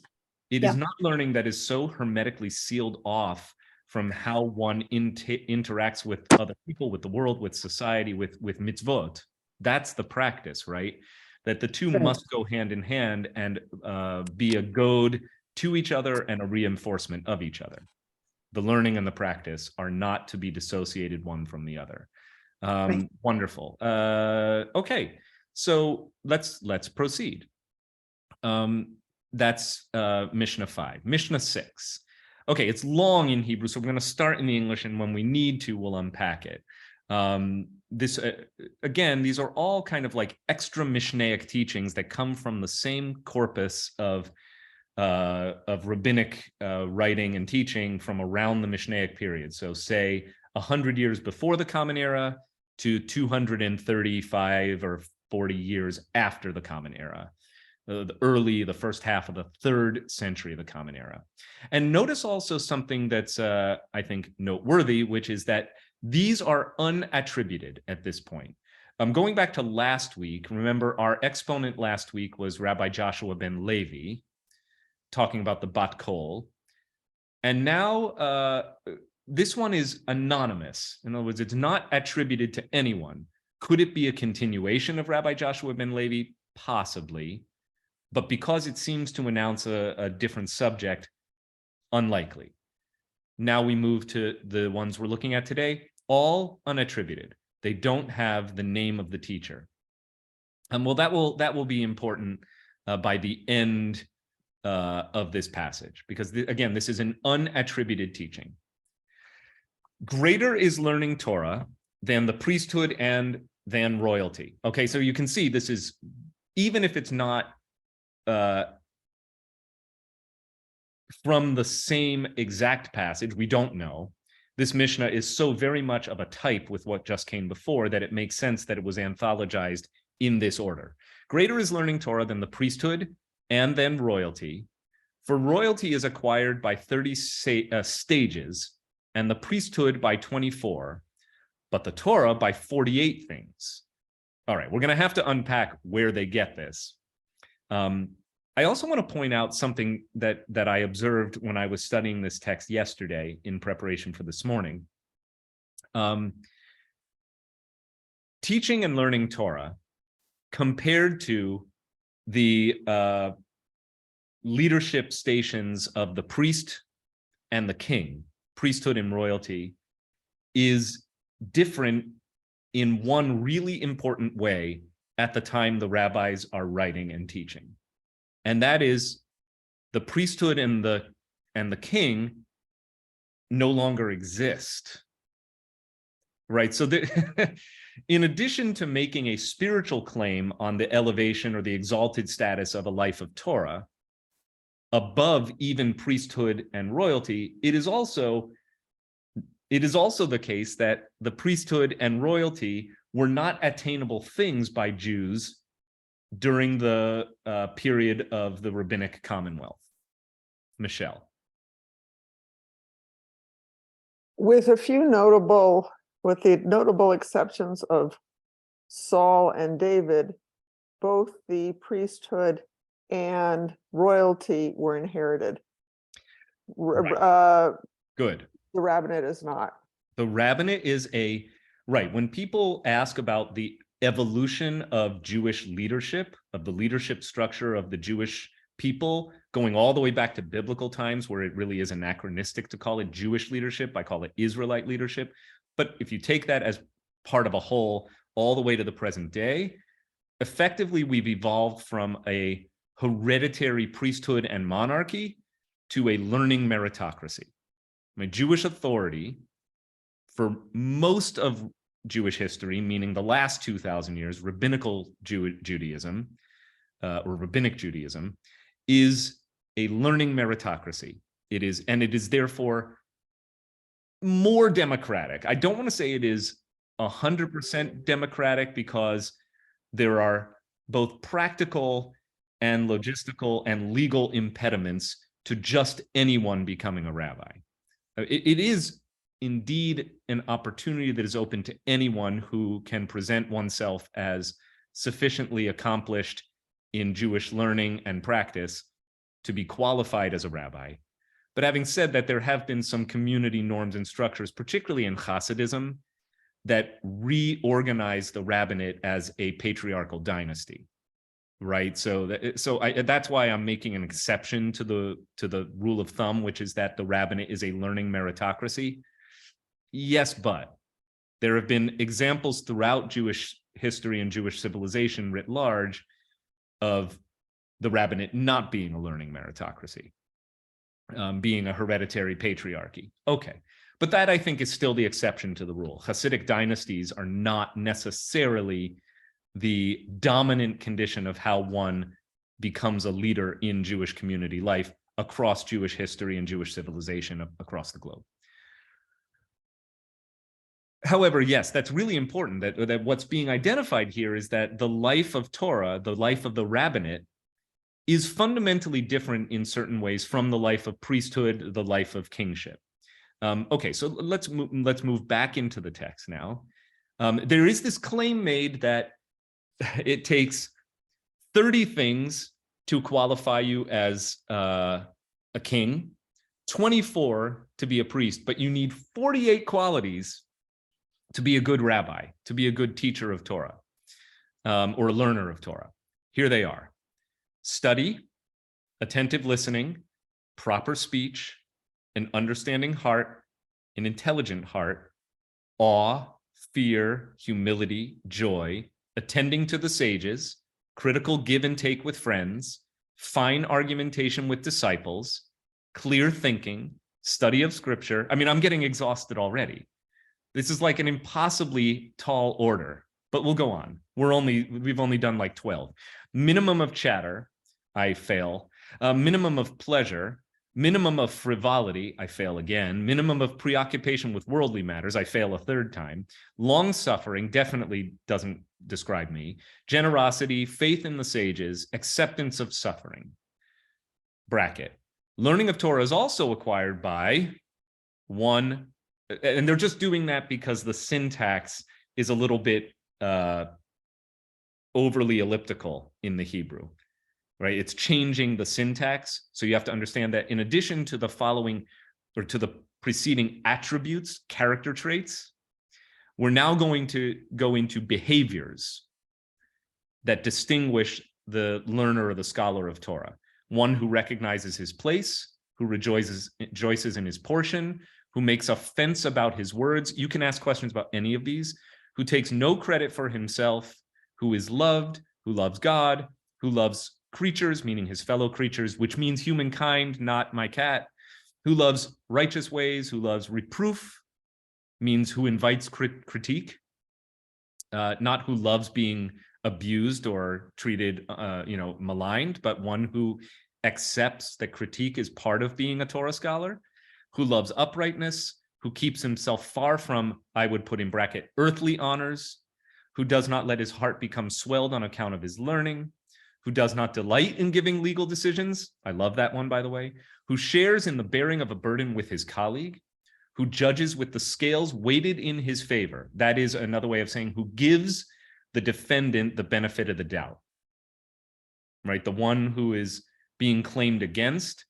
It Yeah. is not learning that is so hermetically sealed off from how one interacts with other people, with the world, with society, with mitzvot. That's the practice, right? That the two Right. must go hand in hand and be a goad to each other and a reinforcement of each other. The learning and the practice are not to be dissociated one from the other. Right. Wonderful. Okay, so let's proceed. That's Mishnah 5. Mishnah 6. Okay, it's long in Hebrew, so we're going to start in the English, and when we need to, we'll unpack it. Again, these are all kind of like extra Mishnaic teachings that come from the same corpus of rabbinic writing and teaching from around the Mishnaic period. So say 100 years before the Common Era to 235 or 40 years after the Common Era. The first half of the 3rd century of the Common Era. And notice also something that's, I think, noteworthy, which is that these are unattributed at this point. Going back to last week, remember our exponent last week was Rabbi Joshua ben Levi, talking about the Bat Kol. And now this one is anonymous. In other words, it's not attributed to anyone. Could it be a continuation of Rabbi Joshua ben Levi? Possibly. But because it seems to announce a different subject, unlikely. Now we move to the ones we're looking at today, all unattributed. They don't have the name of the teacher. Well, that will be important by the end of this passage, because again, this is an unattributed teaching. Greater is learning Torah than the priesthood and than royalty. Okay, so you can see this is, even if it's not from the same exact passage, we don't know. This Mishnah is so very much of a type with what just came before that it makes sense that it was anthologized in this order. Greater is learning Torah than the priesthood and then royalty. For royalty is acquired by 30 stages, and the priesthood by 24, but the Torah by 48 things. All right, we're going to have to unpack where they get this. I also want to point out something that I observed when I was studying this text yesterday in preparation for this morning. Teaching and learning Torah compared to the leadership stations of the priest and the king, priesthood and royalty, is different in one really important way at the time the rabbis are writing and teaching. And that is the priesthood and the king no longer exist. Right? So in addition to making a spiritual claim on the elevation or the exalted status of a life of Torah above even priesthood and royalty, it is also the case that the priesthood and royalty were not attainable things by Jews during the period of the rabbinic commonwealth. Michelle. With the notable exceptions of Saul and David, both the priesthood and royalty were inherited. Right. Good. The rabbinate is not. The rabbinate is right. When people ask about the evolution of Jewish leadership, of the leadership structure of the Jewish people, going all the way back to biblical times, where it really is anachronistic to call it Jewish leadership, I call it Israelite leadership. But if you take that as part of a whole, all the way to the present day, effectively we've evolved from a hereditary priesthood and monarchy to a learning meritocracy. I mean, Jewish authority for most of Jewish history, meaning the last 2,000 years, rabbinical Judaism, or rabbinic Judaism, is a learning meritocracy. It is therefore more democratic. I don't want to say it is 100% democratic, because there are both practical and logistical and legal impediments to just anyone becoming a rabbi. It is indeed an opportunity that is open to anyone who can present oneself as sufficiently accomplished in Jewish learning and practice to be qualified as a rabbi. But having said that, there have been some community norms and structures, particularly in Hasidism, that reorganize the rabbinate as a patriarchal dynasty, right? That's why I'm making an exception to the rule of thumb, which is that the rabbinate is a learning meritocracy. Yes, but there have been examples throughout Jewish history and Jewish civilization writ large of the rabbinate not being a learning meritocracy, being a hereditary patriarchy. Okay, but that I think is still the exception to the rule. Hasidic dynasties are not necessarily the dominant condition of how one becomes a leader in Jewish community life across Jewish history and Jewish civilization across the globe. However, yes, that's really important, that what's being identified here is that the life of Torah, the life of the rabbinate, is fundamentally different in certain ways from the life of priesthood, the life of kingship. Okay, so let's move back into the text now. There is this claim made that it takes 30 things to qualify you as a king, 24 to be a priest, but you need 48 qualities to be a good rabbi, to be a good teacher of Torah, or a learner of Torah. Here they are: study, attentive listening, proper speech, an understanding heart, an intelligent heart, awe, fear, humility, joy, attending to the sages, critical give and take with friends, fine argumentation with disciples, clear thinking, study of scripture. I mean, I'm getting exhausted already. This is like an impossibly tall order, but we'll go on. We've only done like 12. Minimum of chatter, I fail. Minimum of pleasure, minimum of frivolity, I fail again. Minimum of preoccupation with worldly matters, I fail a third time. Long suffering definitely doesn't describe me. Generosity, faith in the sages, acceptance of suffering. Bracket. Learning of Torah is also acquired by one, and they're just doing that because the syntax is a little bit overly elliptical in the Hebrew, right? It's changing the syntax. So you have to understand that in addition to the following, or to the preceding attributes, character traits, we're now going to go into behaviors that distinguish the learner or the scholar of Torah. One who recognizes his place, who rejoices in his portion, who makes offense about his words. You can ask questions about any of these. Who takes no credit for himself, who is loved, who loves God, who loves creatures, meaning his fellow creatures, which means humankind, not my cat, who loves righteous ways, who loves reproof, means who invites critique, not who loves being abused or treated, maligned, but one who accepts that critique is part of being a Torah scholar, who loves uprightness, who keeps himself far from, I would put in bracket, earthly honors, who does not let his heart become swelled on account of his learning, who does not delight in giving legal decisions. I love that one, by the way. Who shares in the bearing of a burden with his colleague, who judges with the scales weighted in his favor. That is another way of saying who gives the defendant the benefit of the doubt, right? The one who is being claimed against,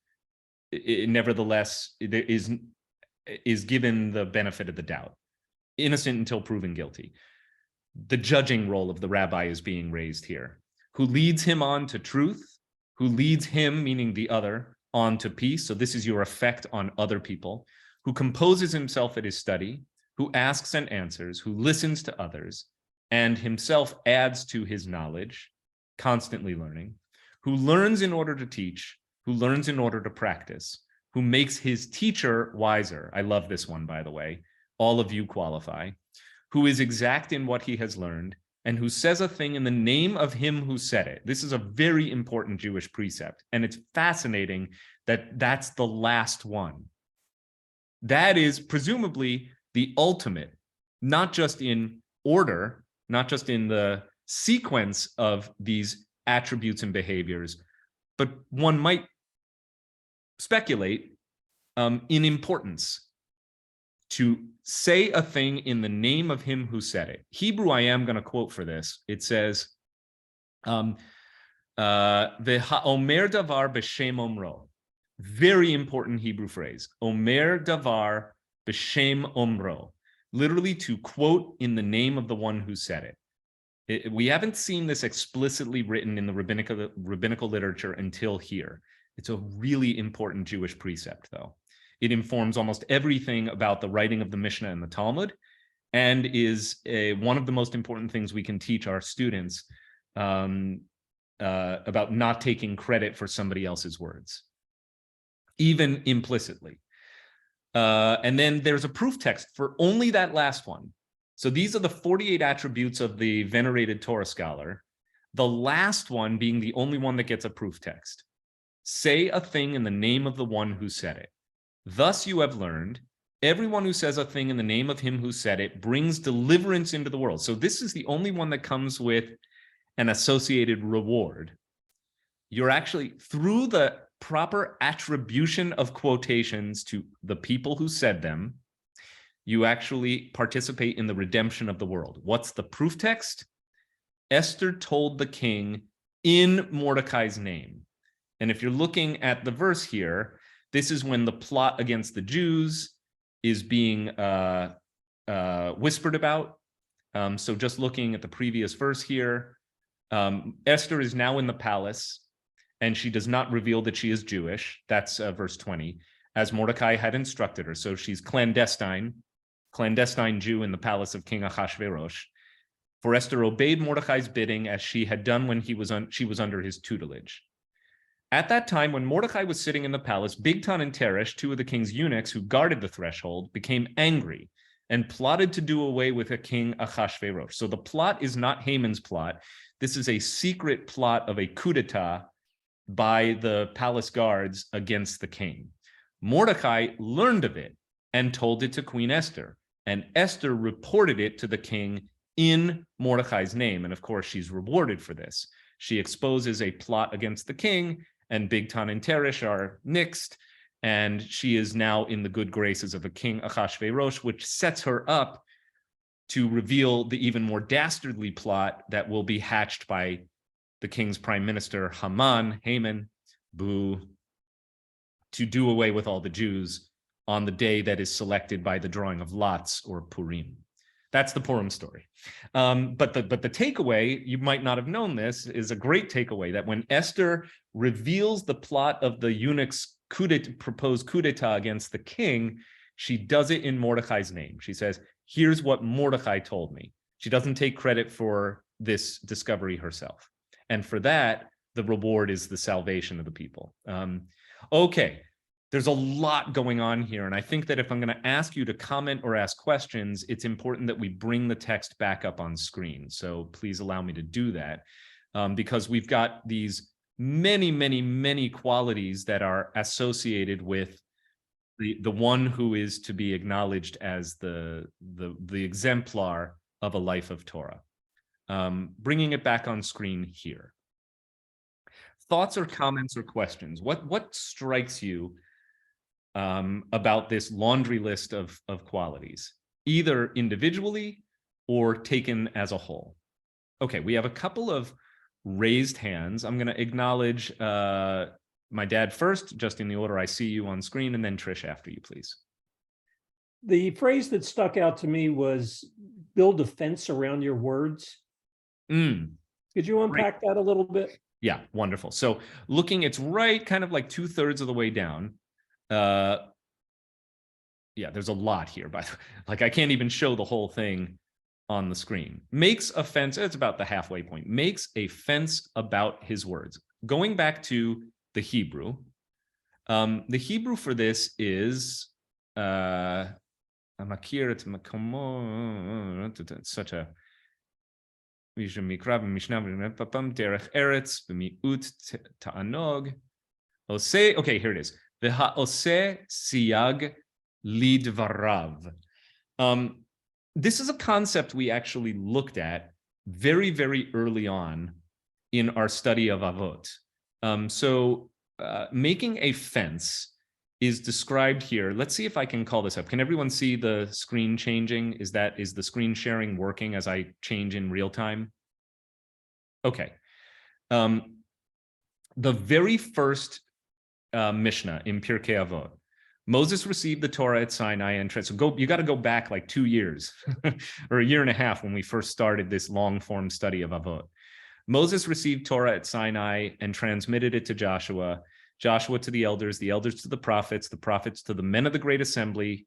nevertheless, is given the benefit of the doubt, innocent until proven guilty. The judging role of the rabbi is being raised here, who leads him on to truth, who leads him, meaning the other, on to peace. So this is your effect on other people, who composes himself at his study, who asks and answers, who listens to others, and himself adds to his knowledge, constantly learning, who learns in order to teach, who learns in order to practice, who makes his teacher wiser. I love this one, by the way. All of you qualify. Who is exact in what he has learned, and who says a thing in the name of him who said it. This is a very important Jewish precept, and it's fascinating that that's the last one. That is presumably the ultimate, not just in order, not just in the sequence of these attributes and behaviors, but one might speculate in importance. to say a thing in the name of him who said it. Hebrew, I am going to quote for this. It says, the ha'omer davar b'shem omro. Very important Hebrew phrase. Omer davar b'shem omro. Literally to quote in the name of the one who said it. We haven't seen this explicitly written in the rabbinical literature until here. It's a really important Jewish precept, though. It informs almost everything about the writing of the Mishnah and the Talmud, and is one of the most important things we can teach our students about not taking credit for somebody else's words, even implicitly. And then there's a proof text for only that last one. So these are the 48 attributes of the venerated Torah scholar, the last one being the only one that gets a proof text. Say a thing in the name of the one who said it. Thus you have learned, everyone who says a thing in the name of him who said it brings deliverance into the world. So this is the only one that comes with an associated reward. You're actually, through the proper attribution of quotations to the people who said them, you actually participate in the redemption of the world. What's the proof text? Esther told the king in Mordecai's name. And if you're looking at the verse here, this is when the plot against the Jews is being whispered about. So just looking at the previous verse here, Esther is now in the palace, and she does not reveal that she is Jewish. That's verse 20, as Mordecai had instructed her. So she's clandestine Jew in the palace of King Ahasuerus. For Esther obeyed Mordecai's bidding as she had done when she was under his tutelage. At that time, when Mordecai was sitting in the palace, Bigtan and Teresh, two of the king's eunuchs who guarded the threshold, became angry and plotted to do away with a king Ahasuerus. So the plot is not Haman's plot. This is a secret plot of a coup d'etat by the palace guards against the king. Mordecai learned of it and told it to Queen Esther, and Esther reported it to the king in Mordecai's name. And of course, she's rewarded for this. She exposes a plot against the king, and Bigtan and Teresh are nixed, and she is now in the good graces of a king Ahasuerus, which sets her up to reveal the even more dastardly plot that will be hatched by the king's prime minister, Haman, to do away with all the Jews on the day that is selected by the drawing of lots, or Purim. That's the Purim story. But the takeaway, you might not have known this, is a great takeaway, that when Esther reveals the plot of the eunuch's proposed coup d'etat against the king, she does it in Mordecai's name. She says, here's what Mordecai told me. She doesn't take credit for this discovery herself. And for that, the reward is the salvation of the people. Okay. There's a lot going on here, and I think that if I'm going to ask you to comment or ask questions, it's important that we bring the text back up on screen. So please allow me to do that, because we've got these many qualities that are associated with the one who is to be acknowledged as the exemplar of a life of Torah. Bringing it back on screen here. Thoughts or comments or questions? What strikes you about this laundry list of qualities, either individually or taken as a whole? Okay, we have a couple of raised hands. I'm going to acknowledge my dad first, just in the order I see you on screen, and then Trish after you, please. The phrase that stuck out to me was build a fence around your words. Could you unpack that a little bit? Yeah, wonderful. So looking, it's right kind of like 2/3 of the way down. Yeah, there's a lot here, by the way. Like, I can't even show the whole thing on the screen. Makes a fence, it's about the halfway point, makes a fence about his words. Going back to the Hebrew for this is it's such a okay, here it is. V'ha'oseh siyag lidvarav. This is a concept we actually looked at very early on in our study of Avot. Making a fence is described here. Let's see if I can call this up. Can everyone see the screen changing? Is the screen sharing working as I change in real time? Okay. The very first Mishnah in Pirkei Avot, Moses received the Torah at Sinai, and so you got to go back like 2 years or a year and a half when we first started this long form study of Avot. Moses received Torah at Sinai and transmitted it to Joshua, Joshua to the elders to the prophets to the men of the great assembly.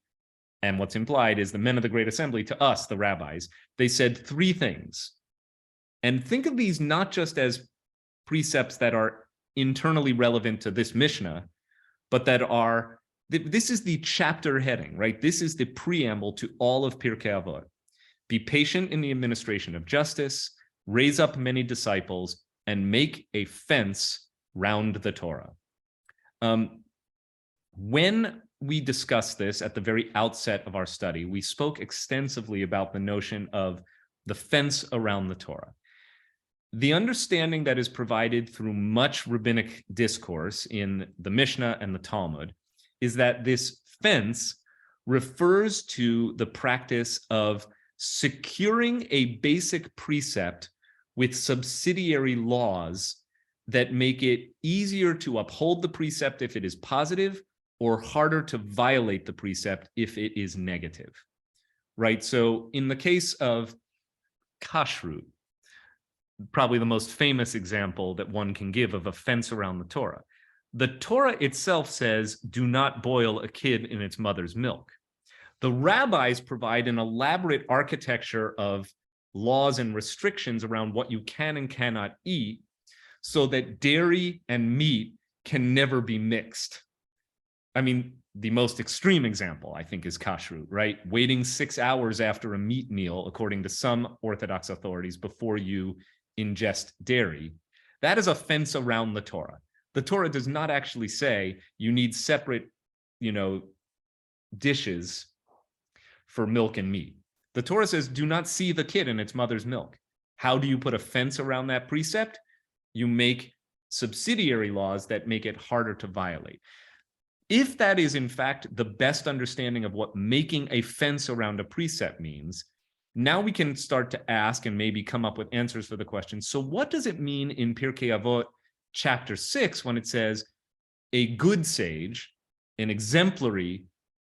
And what's implied is the men of the great assembly to us, the rabbis. They said 3 things. And think of these not just as precepts that are internally relevant to this Mishnah, but that are, this is the chapter heading, right? This is the preamble to all of Pirkei Avot. Be patient in the administration of justice, raise up many disciples, and make a fence round the Torah. When we discussed this at the very outset of our study, we spoke extensively about the notion of the fence around the Torah. The understanding that is provided through much rabbinic discourse in the Mishnah and the Talmud is that this fence refers to the practice of securing a basic precept with subsidiary laws that make it easier to uphold the precept if it is positive, or harder to violate the precept if it is negative, right? So in the case of kashrut, probably the most famous example that one can give of a fence around the Torah, the Torah itself says, do not boil a kid in its mother's milk. The rabbis provide an elaborate architecture of laws and restrictions around what you can and cannot eat so that dairy and meat can never be mixed. I mean, the most extreme example, I think, is kashrut, right? Waiting 6 hours after a meat meal, according to some Orthodox authorities, before you ingest dairy. That is a fence around the Torah. The Torah does not actually say you need separate, dishes for milk and meat. The Torah says, do not see the kid in its mother's milk. How do you put a fence around that precept? You make subsidiary laws that make it harder to violate. If that is, in fact, the best understanding of what making a fence around a precept means, now we can start to ask and maybe come up with answers for the question. So what does it mean in Pirkei Avot chapter 6 when it says a good sage, an exemplary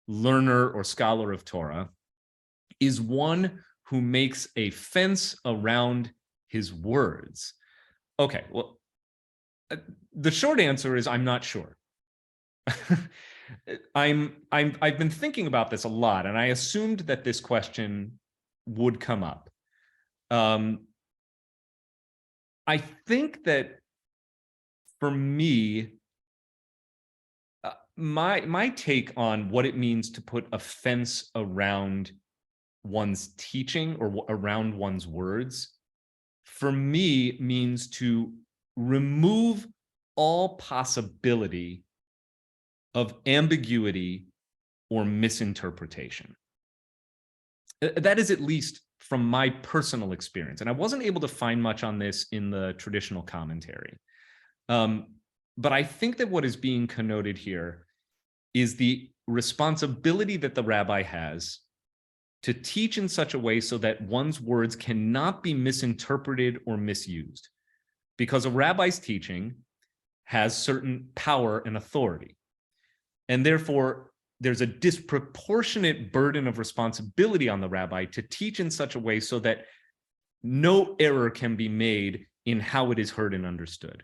learner or scholar of Torah, is one who makes a fence around his words? Okay, well, the short answer is I'm not sure. I've been thinking about this a lot, and I assumed that this question would come up. I think that for me, my take on what it means to put a fence around one's teaching or around one's words, for me, means to remove all possibility of ambiguity or misinterpretation. That is at least from my personal experience. And I wasn't able to find much on this in the traditional commentary. But I think that what is being connoted here is the responsibility that the rabbi has to teach in such a way so that one's words cannot be misinterpreted or misused. Because a rabbi's teaching has certain power and authority. And therefore, there's a disproportionate burden of responsibility on the rabbi to teach in such a way so that no error can be made in how it is heard and understood.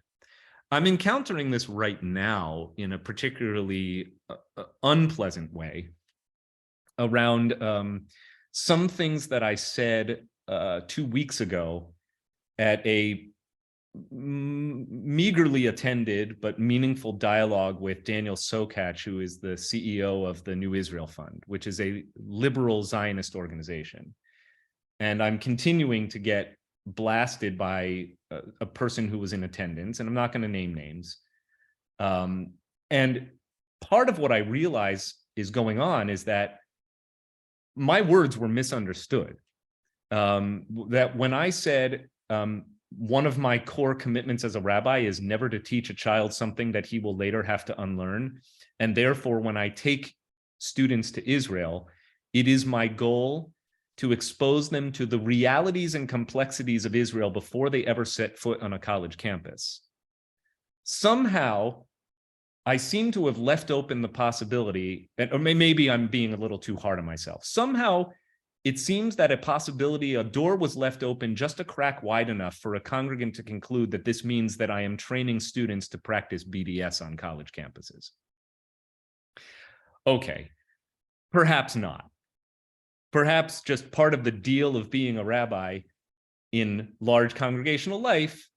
I'm encountering this right now in a particularly unpleasant way around some things that I said 2 weeks ago at a meagerly attended but meaningful dialogue with Daniel Sokach, who is the CEO of the New Israel Fund, which is a liberal Zionist organization. And I'm continuing to get blasted by a person who was in attendance, and I'm not going to name names. And part of what I realize is going on is that my words were misunderstood. That when I said one of my core commitments as a rabbi is never to teach a child something that he will later have to unlearn. And therefore, when I take students to Israel, it is my goal to expose them to the realities and complexities of Israel before they ever set foot on a college campus. Somehow, I seem to have left open the possibility, or maybe I'm being a little too hard on myself. Somehow, it seems that a door was left open just a crack wide enough for a congregant to conclude that this means that I am training students to practice BDS on college campuses. Okay, perhaps not. Perhaps just part of the deal of being a rabbi in large congregational life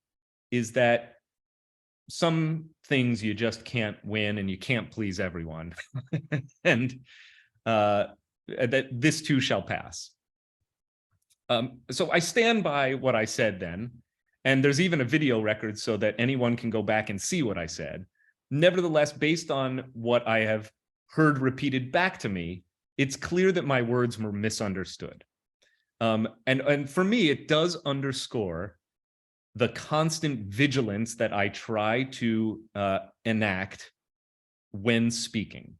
is that some things you just can't win and you can't please everyone. And that this too shall pass. So I stand by what I said then, and there's even a video record so that anyone can go back and see what I said. Nevertheless, based on what I have heard repeated back to me, it's clear that my words were misunderstood. And for me, it does underscore the constant vigilance that I try to enact when speaking,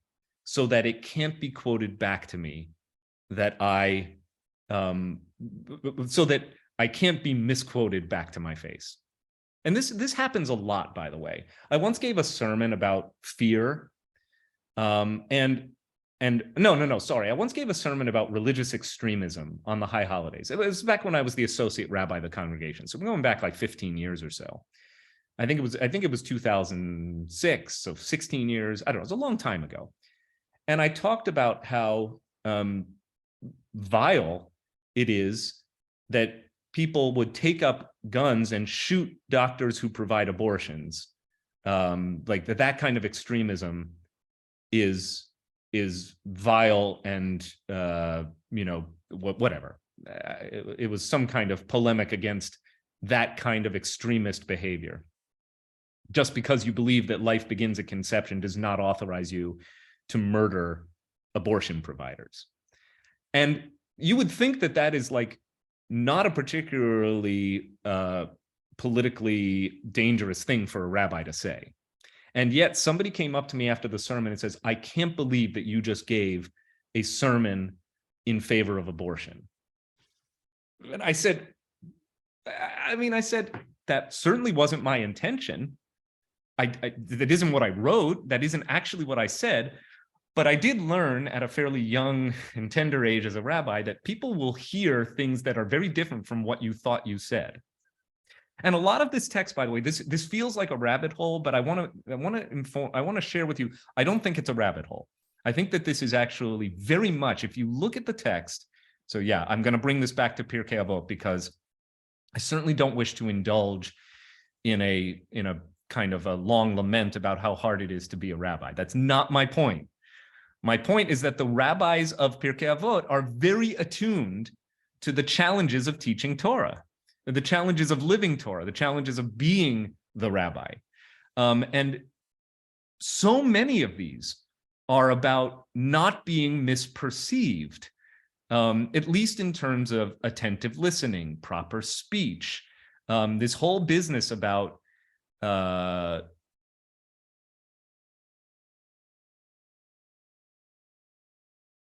so that it can't be quoted back to me that so that I can't be misquoted back to my face. And this happens a lot, by the way. I once gave a sermon about fear, sorry. I once gave a sermon about religious extremism on the high holidays. It was back when I was the associate rabbi of the congregation. So we're going back like 15 years or so. I think it was 2006, so 16 years. I don't know, it was a long time ago. And I talked about how vile it is that people would take up guns and shoot doctors who provide abortions. Like that kind of extremism is vile and whatever. It was some kind of polemic against that kind of extremist behavior. Just because you believe that life begins at conception does not authorize you to murder abortion providers. And you would think that that is like not a particularly politically dangerous thing for a rabbi to say. And yet somebody came up to me after the sermon and says, I can't believe that you just gave a sermon in favor of abortion. And I said, that certainly wasn't my intention. That isn't what I wrote. That isn't actually what I said. But I did learn at a fairly young and tender age as a rabbi that people will hear things that are very different from what you thought you said. And a lot of this text, by the way, this feels like a rabbit hole, but I want to share with you, I don't think it's a rabbit hole. I think that this is actually very much, if you look at the text, so yeah, I'm going to bring this back to Pirkei Avot because I certainly don't wish to indulge in a kind of a long lament about how hard it is to be a rabbi. That's not my point. My point is that the rabbis of Pirkei Avot are very attuned to the challenges of teaching Torah, the challenges of living Torah, the challenges of being the rabbi. And so many of these are about not being misperceived, at least in terms of attentive listening, proper speech, this whole business about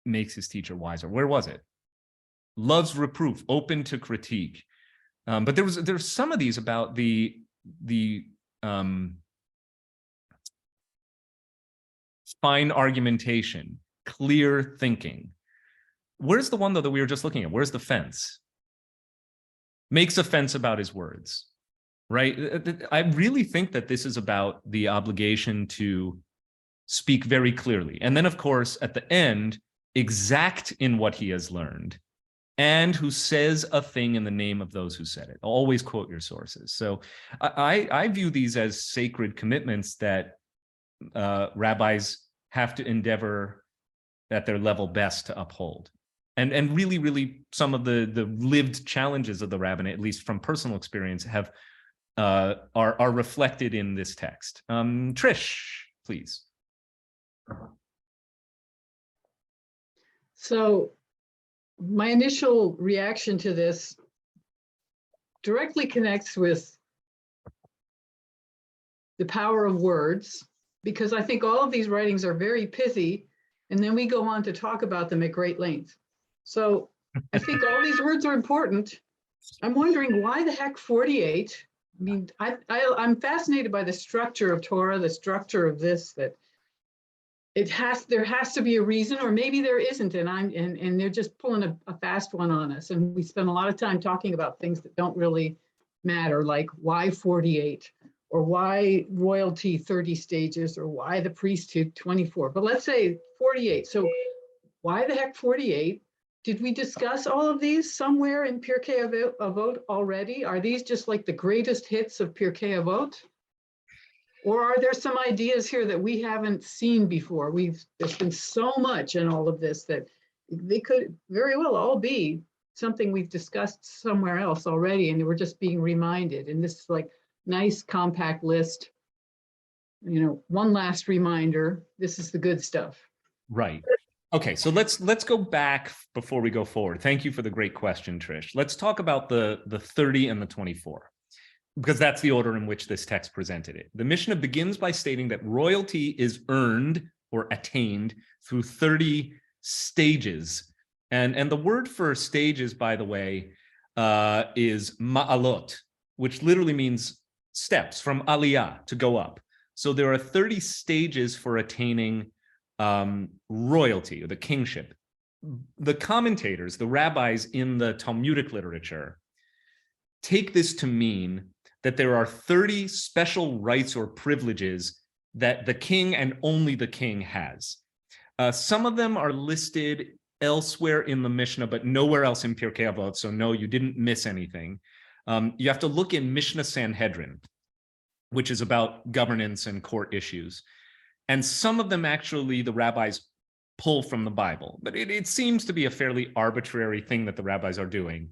makes his teacher wiser. Where was it? Loves reproof, open to critique. But there's some of these about the fine argumentation, clear thinking. Where's the one though that we were just looking at? Where's the fence? Makes a fence about his words, right? I really think that this is about the obligation to speak very clearly. And then of course, at the end, exact in what he has learned, and who says a thing in the name of those who said it. Always quote your sources. So I view these as sacred commitments that rabbis have to endeavor at their level best to uphold. And really, really some of the lived challenges of the rabbinate, at least from personal experience, have are reflected in this text. Trish, please. So my initial reaction to this directly connects with the power of words, because I think all of these writings are very pithy, and then we go on to talk about them at great length. So I think all these words are important. I'm wondering why the heck 48? I mean, I'm fascinated by the structure of Torah, the structure of this, that there has to be a reason, or maybe there isn't, and they're just pulling a fast one on us. And we spend a lot of time talking about things that don't really matter, like why 48, or why royalty 30 stages, or why the priesthood 24. But let's say 48. So why the heck 48? Did we discuss all of these somewhere in Pirkei Avot already? Are these just like the greatest hits of Pirkei Avot? Or are there some ideas here that we haven't seen before? There's been so much in all of this that they could very well all be something we've discussed somewhere else already, and we're just being reminded. And this is like nice compact list. You know, one last reminder, this is the good stuff. Right. Okay, so let's go back before we go forward. Thank you for the great question, Trish. Let's talk about the 30 and the 24, because that's the order in which this text presented it. The Mishnah begins by stating that royalty is earned or attained through 30 stages. And the word for stages, by the way, is ma'alot, which literally means steps, from aliyah, to go up. So there are 30 stages for attaining royalty, or the kingship. The commentators, the rabbis in the Talmudic literature, take this to mean that there are 30 special rights or privileges that the king and only the king has. Some of them are listed elsewhere in the Mishnah, but nowhere else in Pirkei Avot, so no, you didn't miss anything. You have to look in Mishnah Sanhedrin, which is about governance and court issues. And some of them actually the rabbis pull from the Bible, but it seems to be a fairly arbitrary thing that the rabbis are doing.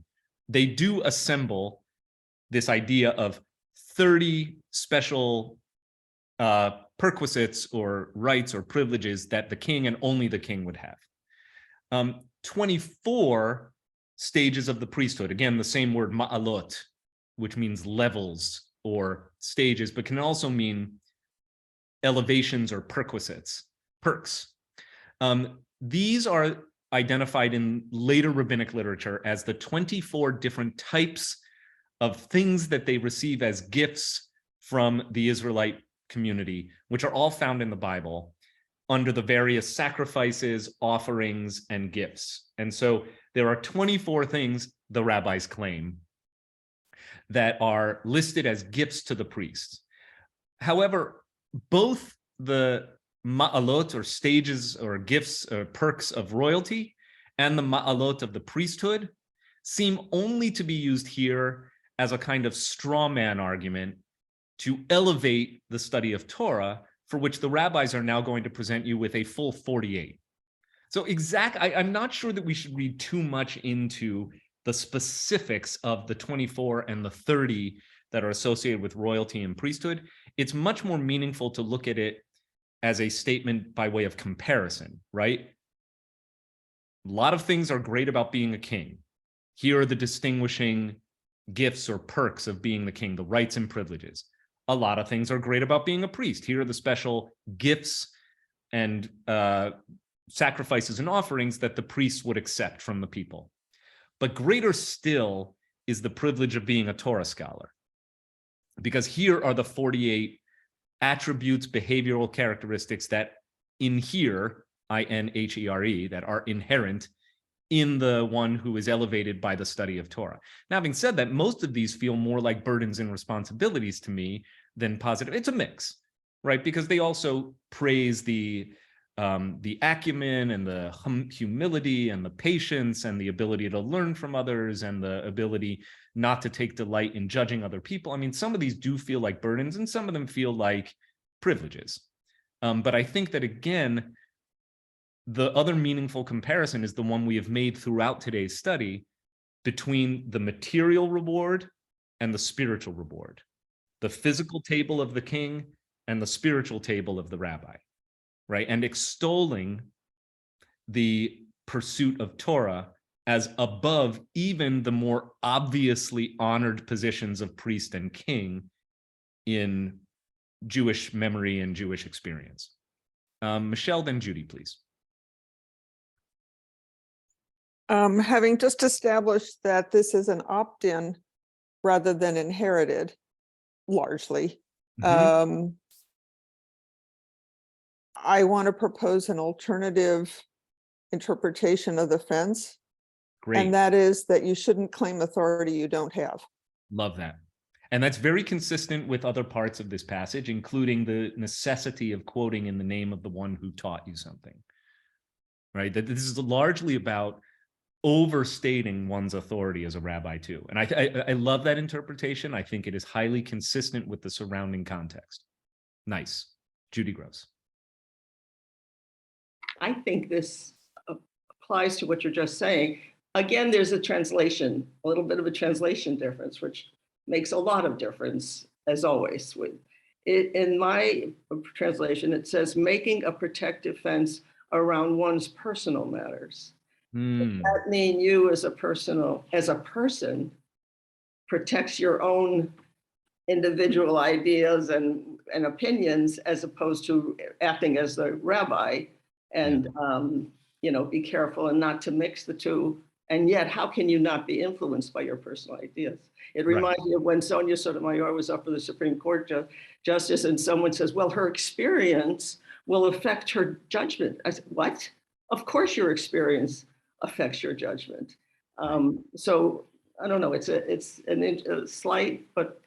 They do assemble this idea of 30 special perquisites or rights or privileges that the king and only the king would have. 24 stages of the priesthood, again, the same word ma'alot, which means levels or stages, but can also mean elevations or perquisites, perks. These are identified in later rabbinic literature as the 24 different types of things that they receive as gifts from the Israelite community, which are all found in the Bible under the various sacrifices, offerings, and gifts. And so there are 24 things, the rabbis claim, that are listed as gifts to the priests. However, both the ma'alot, or stages or gifts or perks of royalty, and the ma'alot of the priesthood seem only to be used here as a kind of straw man argument to elevate the study of Torah, for which the rabbis are now going to present you with a full 48. So I'm not sure that we should read too much into the specifics of the 24 and the 30 that are associated with royalty and priesthood. It's much more meaningful to look at it as a statement by way of comparison, right? A lot of things are great about being a king. Here are the distinguishing gifts or perks of being the king, the rights and privileges. A lot of things are great about being a priest. Here are the special gifts and sacrifices and offerings that the priests would accept from the people. But greater still is the privilege of being a Torah scholar, because here are the 48 attributes, behavioral characteristics that inhere, I-N-H-E-R-E, that are inherent in the one who is elevated by the study of Torah. Now, having said that, most of these feel more like burdens and responsibilities to me than positive. It's a mix, right? Because they also praise the acumen and the humility and the patience and the ability to learn from others and the ability not to take delight in judging other people. I mean, some of these do feel like burdens and some of them feel like privileges. But I think that, again, the other meaningful comparison is the one we have made throughout today's study between the material reward and the spiritual reward, the physical table of the king and the spiritual table of the rabbi, right? And extolling the pursuit of Torah as above even the more obviously honored positions of priest and king in Jewish memory and Jewish experience. Michelle, then Judy, please. Having just established that this is an opt-in rather than inherited, largely, I want to propose an alternative interpretation of the fence. Great. And that is that you shouldn't claim authority you don't have. Love that. And that's very consistent with other parts of this passage, including the necessity of quoting in the name of the one who taught you something, right? That this is largely about overstating one's authority as a rabbi too. And I love that interpretation. I think it is highly consistent with the surrounding context. Nice. Judy Gross. I think this applies to what you're just saying. Again, there's a little bit of a translation difference, which makes a lot of difference, as always. In my translation, it says making a protective fence around one's personal matters. Does that mean you as a person protects your own individual ideas and opinions, as opposed to acting as the rabbi and be careful and not to mix the two. And yet, how can you not be influenced by your personal ideas? It reminds me of when Sonia Sotomayor was up for the Supreme Court justice, and someone says, well, her experience will affect her judgment. I said, what? Of course your experience affects your judgment. So I don't know, it's a slight, but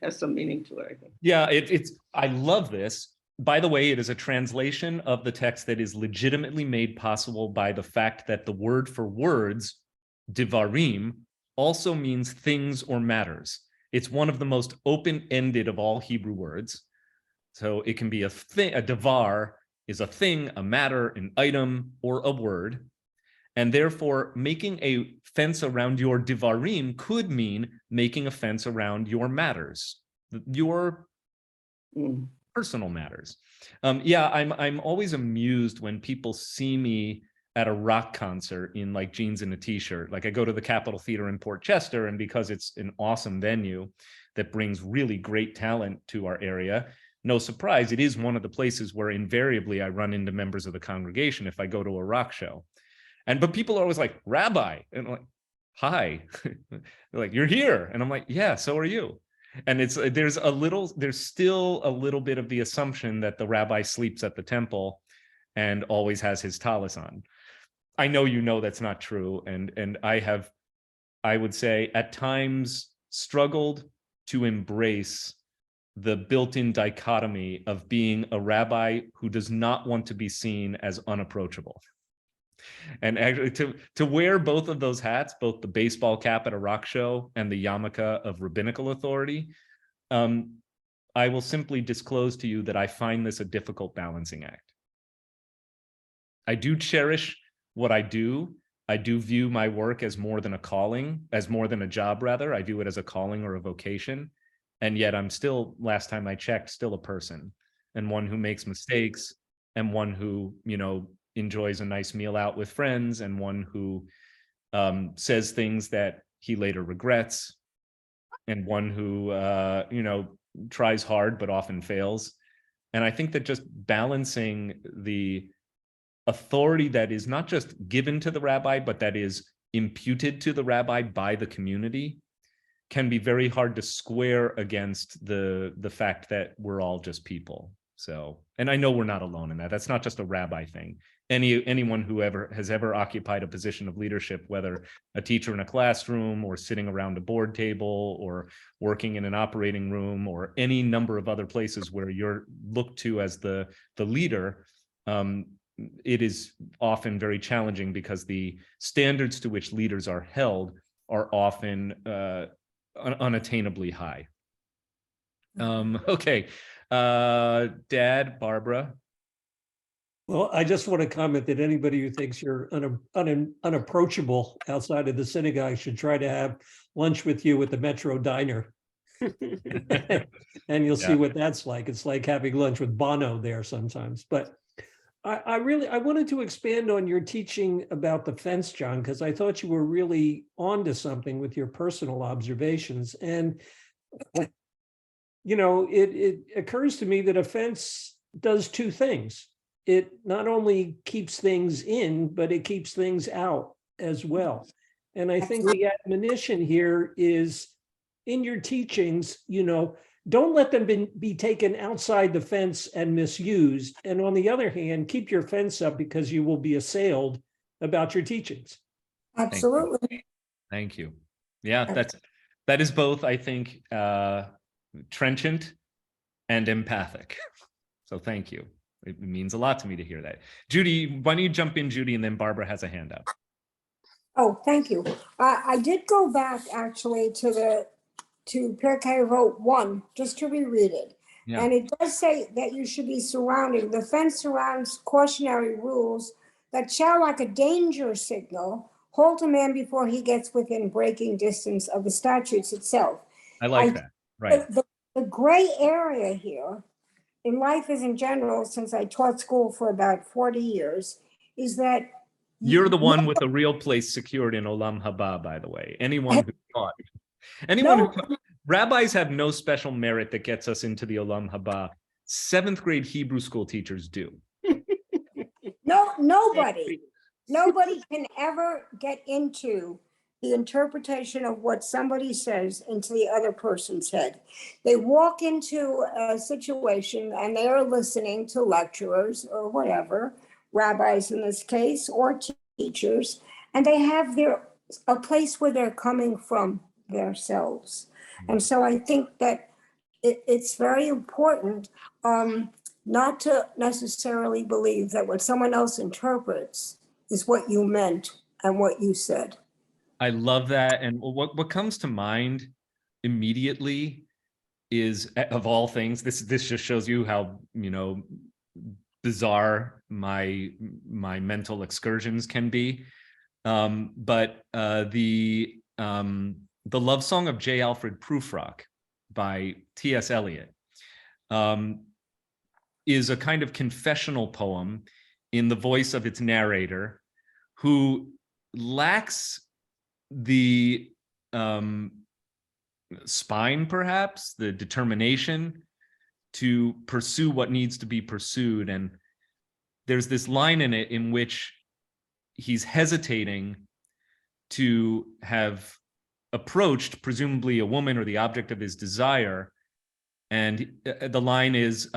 has some meaning to it, I think. Yeah, I love this. By the way, it is a translation of the text that is legitimately made possible by the fact that the word for words, divarim, also means things or matters. It's one of the most open-ended of all Hebrew words. So it can be a thing, a divar is a thing, a matter, an item, or a word. And therefore, making a fence around your divarim could mean making a fence around your matters, your personal matters. I'm always amused when people see me at a rock concert in like jeans and a t-shirt. Like I go to the Capitol Theater in Port Chester, and because it's an awesome venue that brings really great talent to our area, no surprise, it is one of the places where invariably I run into members of the congregation if I go to a rock show. But people are always like, Rabbi, and I'm like, hi. They're like, you're here. And I'm like, yeah, so are you. And there's still a little bit of the assumption that the rabbi sleeps at the temple and always has his talis on. I know that's not true. And I would say at times struggled to embrace the built-in dichotomy of being a rabbi who does not want to be seen as unapproachable. And actually to wear both of those hats, both the baseball cap at a rock show and the yarmulke of rabbinical authority, I will simply disclose to you that I find this a difficult balancing act. I do cherish what I do. I do view my work as more than a calling, as more than a job, rather. I view it as a calling or a vocation. And yet I'm still, last time I checked, still a person, and one who makes mistakes, and one who, enjoys a nice meal out with friends, and one who says things that he later regrets, and one who, tries hard but often fails. And I think that just balancing the authority that is not just given to the rabbi, but that is imputed to the rabbi by the community can be very hard to square against the fact that we're all just people. So, and I know we're not alone in that. That's not just a rabbi thing. Anyone who has ever occupied a position of leadership, whether a teacher in a classroom or sitting around a board table or working in an operating room or any number of other places where you're looked to as the leader, it is often very challenging because the standards to which leaders are held are often unattainably high. Okay, Dad, Barbara. Well, I just want to comment that anybody who thinks you're unapproachable outside of the synagogue should try to have lunch with you at the Metro Diner. And you'll see what that's like. It's like having lunch with Bono there sometimes. But I wanted to expand on your teaching about the fence, John, because I thought you were really onto something with your personal observations. And, you know, it occurs to me that a fence does two things. It not only keeps things in, but it keeps things out as well. And I think the admonition here is in your teachings, you know, don't let them be taken outside the fence and misused. And on the other hand, keep your fence up because you will be assailed about your teachings. Absolutely. Thank you. Yeah, that is both, I think, trenchant and empathic. So thank you. It means a lot to me to hear that. Judy, why don't you jump in, Judy, and then Barbara has a hand up. Oh, thank you. I did go back actually to Pirkei Avot 1, just to reread it. Yeah. And it does say that you should be surrounding, the fence surrounds cautionary rules that shall, like a danger signal, halt a man before he gets within breaking distance of the statutes itself. I like that, right. The gray area here, in life as in general, since I taught school for about 40 years, is that you're the one with a real place secured in Olam Haba, by the way. Anyone who thought. Rabbis have no special merit that gets us into the Olam Haba. 7th grade Hebrew school teachers do. Nobody can ever get into the interpretation of what somebody says into the other person's head. They walk into a situation and they are listening to lecturers or whatever, rabbis in this case, or teachers, and they have a place where they're coming from themselves. And so I think that it's very important not to necessarily believe that what someone else interprets is what you meant and what you said. I love that. And what comes to mind immediately is, of all things, this just shows you how, you know, bizarre my mental excursions can be. But the Love Song of J. Alfred Prufrock by T.S. Eliot is a kind of confessional poem in the voice of its narrator, who lacks the spine, perhaps, the determination to pursue what needs to be pursued. And there's this line in it in which he's hesitating to have approached presumably a woman or the object of his desire. And the line is,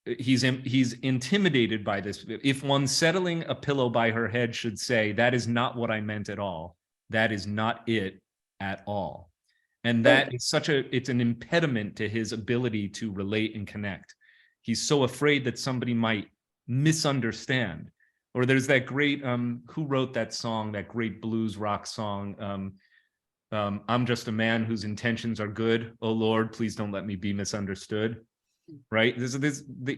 he's intimidated by this. If one settling a pillow by her head should say, that is not what I meant at all, that is not it at all. And that is it's an impediment to his ability to relate and connect. He's so afraid that somebody might misunderstand. Or there's that great, who wrote that song, that great blues rock song, I'm just a man whose intentions are good. Oh Lord, please don't let me be misunderstood. Right? The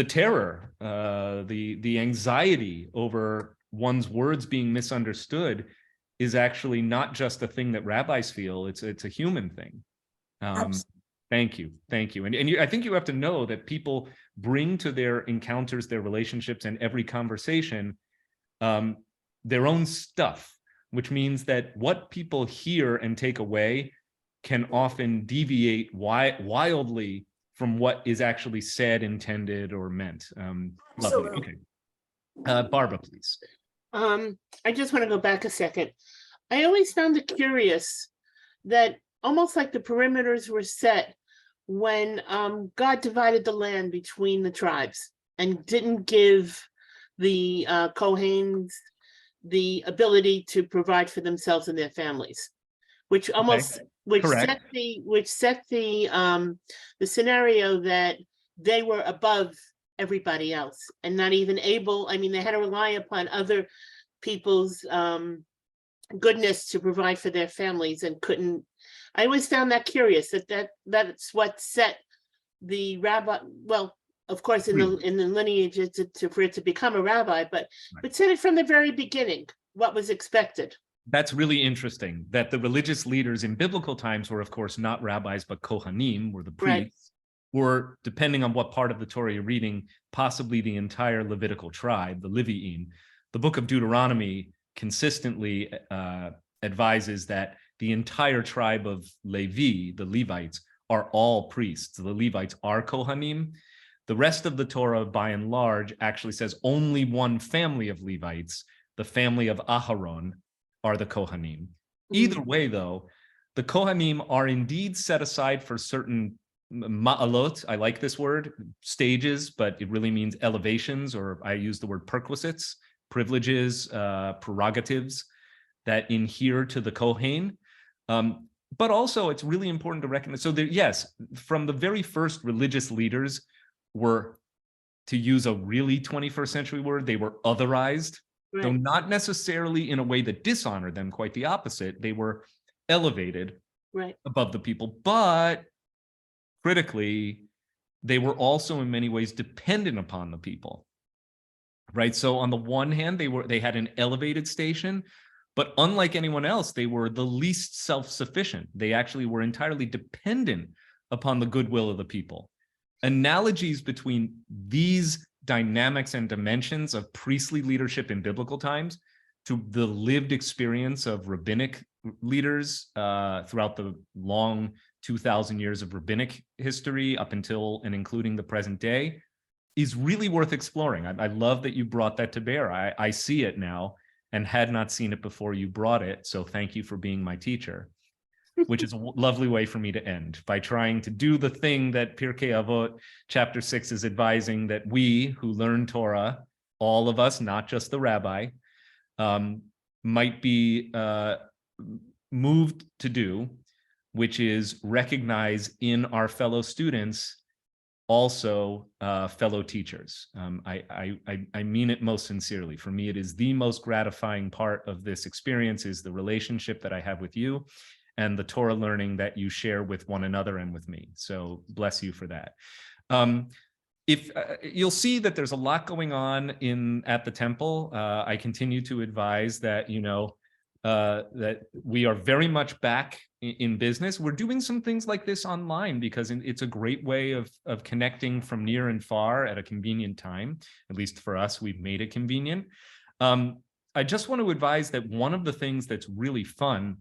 terror, the anxiety over one's words being misunderstood is actually not just a thing that rabbis feel. It's a human thing. Thank you. And I think you have to know that people bring to their encounters, their relationships, and every conversation their own stuff, which means that what people hear and take away can often deviate wildly from what is actually said, intended, or meant. Lovely. Okay. Barbara, please. I just want to go back a second. I always found it curious that almost like the perimeters were set when God divided the land between the tribes and didn't give the Kohanes the ability to provide for themselves and their families, which almost set the scenario that they were above everybody else and not even able. I mean, they had to rely upon other people's goodness to provide for their families and couldn't. I always found that curious, that's what set the rabbi, well, of course, in the lineage for it to become a rabbi, but set it from the very beginning, what was expected. That's really interesting, that the religious leaders in biblical times were, of course, not rabbis, but Kohanim, were the priests. or depending on what part of the Torah you're reading, possibly the entire Levitical tribe, the Levi'im. The book of Deuteronomy consistently advises that the entire tribe of Levi, the Levites, are all priests. The Levites are Kohanim. The rest of the Torah, by and large, actually says only one family of Levites, the family of Aharon, are the Kohanim. Either way, though, the Kohanim are indeed set aside for certain ma'alot, I like this word, stages, but it really means elevations, or I use the word perquisites, privileges, prerogatives that adhere to the Kohen. But also, it's really important to recognize, so there, yes, from the very first religious leaders were, to use a really 21st century word, they were otherized, though not necessarily in a way that dishonored them, quite the opposite. They were elevated above the people, but critically, they were also in many ways dependent upon the people, right? So on the one hand, they had an elevated station, but unlike anyone else, they were the least self-sufficient. They actually were entirely dependent upon the goodwill of the people. Analogies between these dynamics and dimensions of priestly leadership in biblical times to the lived experience of rabbinic leaders throughout the long 2,000 years of rabbinic history up until and including the present day is really worth exploring. I love that you brought that to bear. I see it now and had not seen it before you brought it. So thank you for being my teacher, which is a lovely way for me to end by trying to do the thing that Pirkei Avot chapter 6 is advising that we who learn Torah, all of us, not just the rabbi, might be moved to do, which is recognize in our fellow students also fellow teachers. I mean it most sincerely. For me, it is the most gratifying part of this experience is the relationship that I have with you and the Torah learning that you share with one another and with me. So bless you for that. If you'll see that there's a lot going on at the temple. I continue to advise that, that we are very much back in business. We're doing some things like this online because it's a great way of connecting from near and far at a convenient time. At least for us, we've made it convenient. I just want to advise that one of the things that's really fun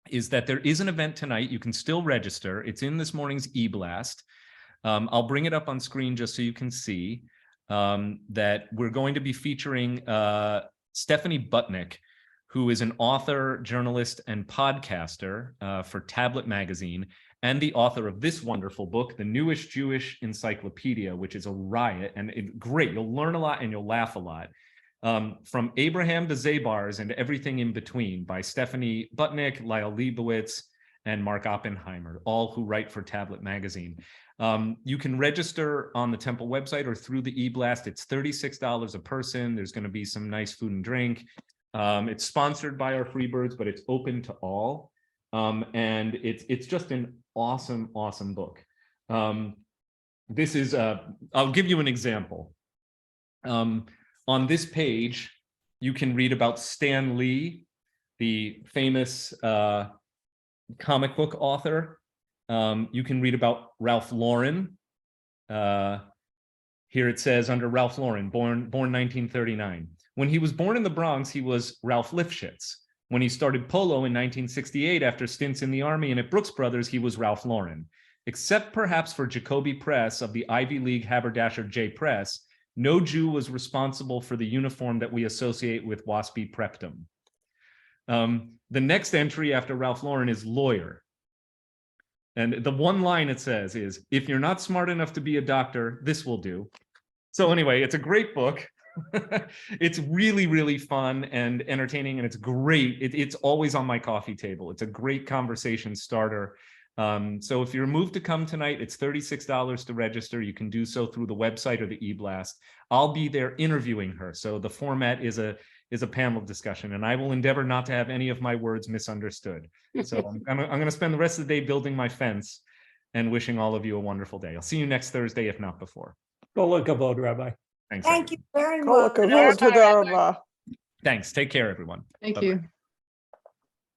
is that there is an event tonight. You can still register. It's in this morning's e-blast. I'll bring it up on screen just so you can see that we're going to be featuring Stephanie Butnick, who is an author, journalist, and podcaster for Tablet Magazine, and the author of this wonderful book, The Newish Jewish Encyclopedia, which is a riot and great. You'll learn a lot and you'll laugh a lot. From Abraham to Zabars and everything in between by Stephanie Butnick, Lyle Leibowitz, and Mark Oppenheimer, all who write for Tablet Magazine. You can register on the temple website or through the e-blast. It's $36 a person. There's going to be some nice food and drink. It's sponsored by our Freebirds, but it's open to all. And it's just an awesome, awesome book. This is, I'll give you an example. On this page, you can read about Stan Lee, the famous comic book author. You can read about Ralph Lauren. Here it says under Ralph Lauren, born 1939. When he was born in the Bronx, he was Ralph Lifshitz. When he started polo in 1968 after stints in the Army and at Brooks Brothers, he was Ralph Lauren. Except perhaps for Jacoby Press of the Ivy League haberdasher J. Press, no Jew was responsible for the uniform that we associate with waspy prepdom. The next entry after Ralph Lauren is lawyer. And the one line it says is, if you're not smart enough to be a doctor, this will do. So anyway, it's a great book. It's really, really fun and entertaining, and it's great. It's always on my coffee table. It's a great conversation starter. So if you're moved to come tonight, it's $36 to register. You can do so through the website or the e-blast. I'll be there interviewing her. So the format is a panel discussion, and I will endeavor not to have any of my words misunderstood. So I'm going to spend the rest of the day building my fence and wishing all of you a wonderful day. I'll see you next Thursday, if not before. Go look about, Rabbi. Thank you very Kol much. hakavod, toda rabah. Thanks. Take care, everyone. Thank Bye-bye. you.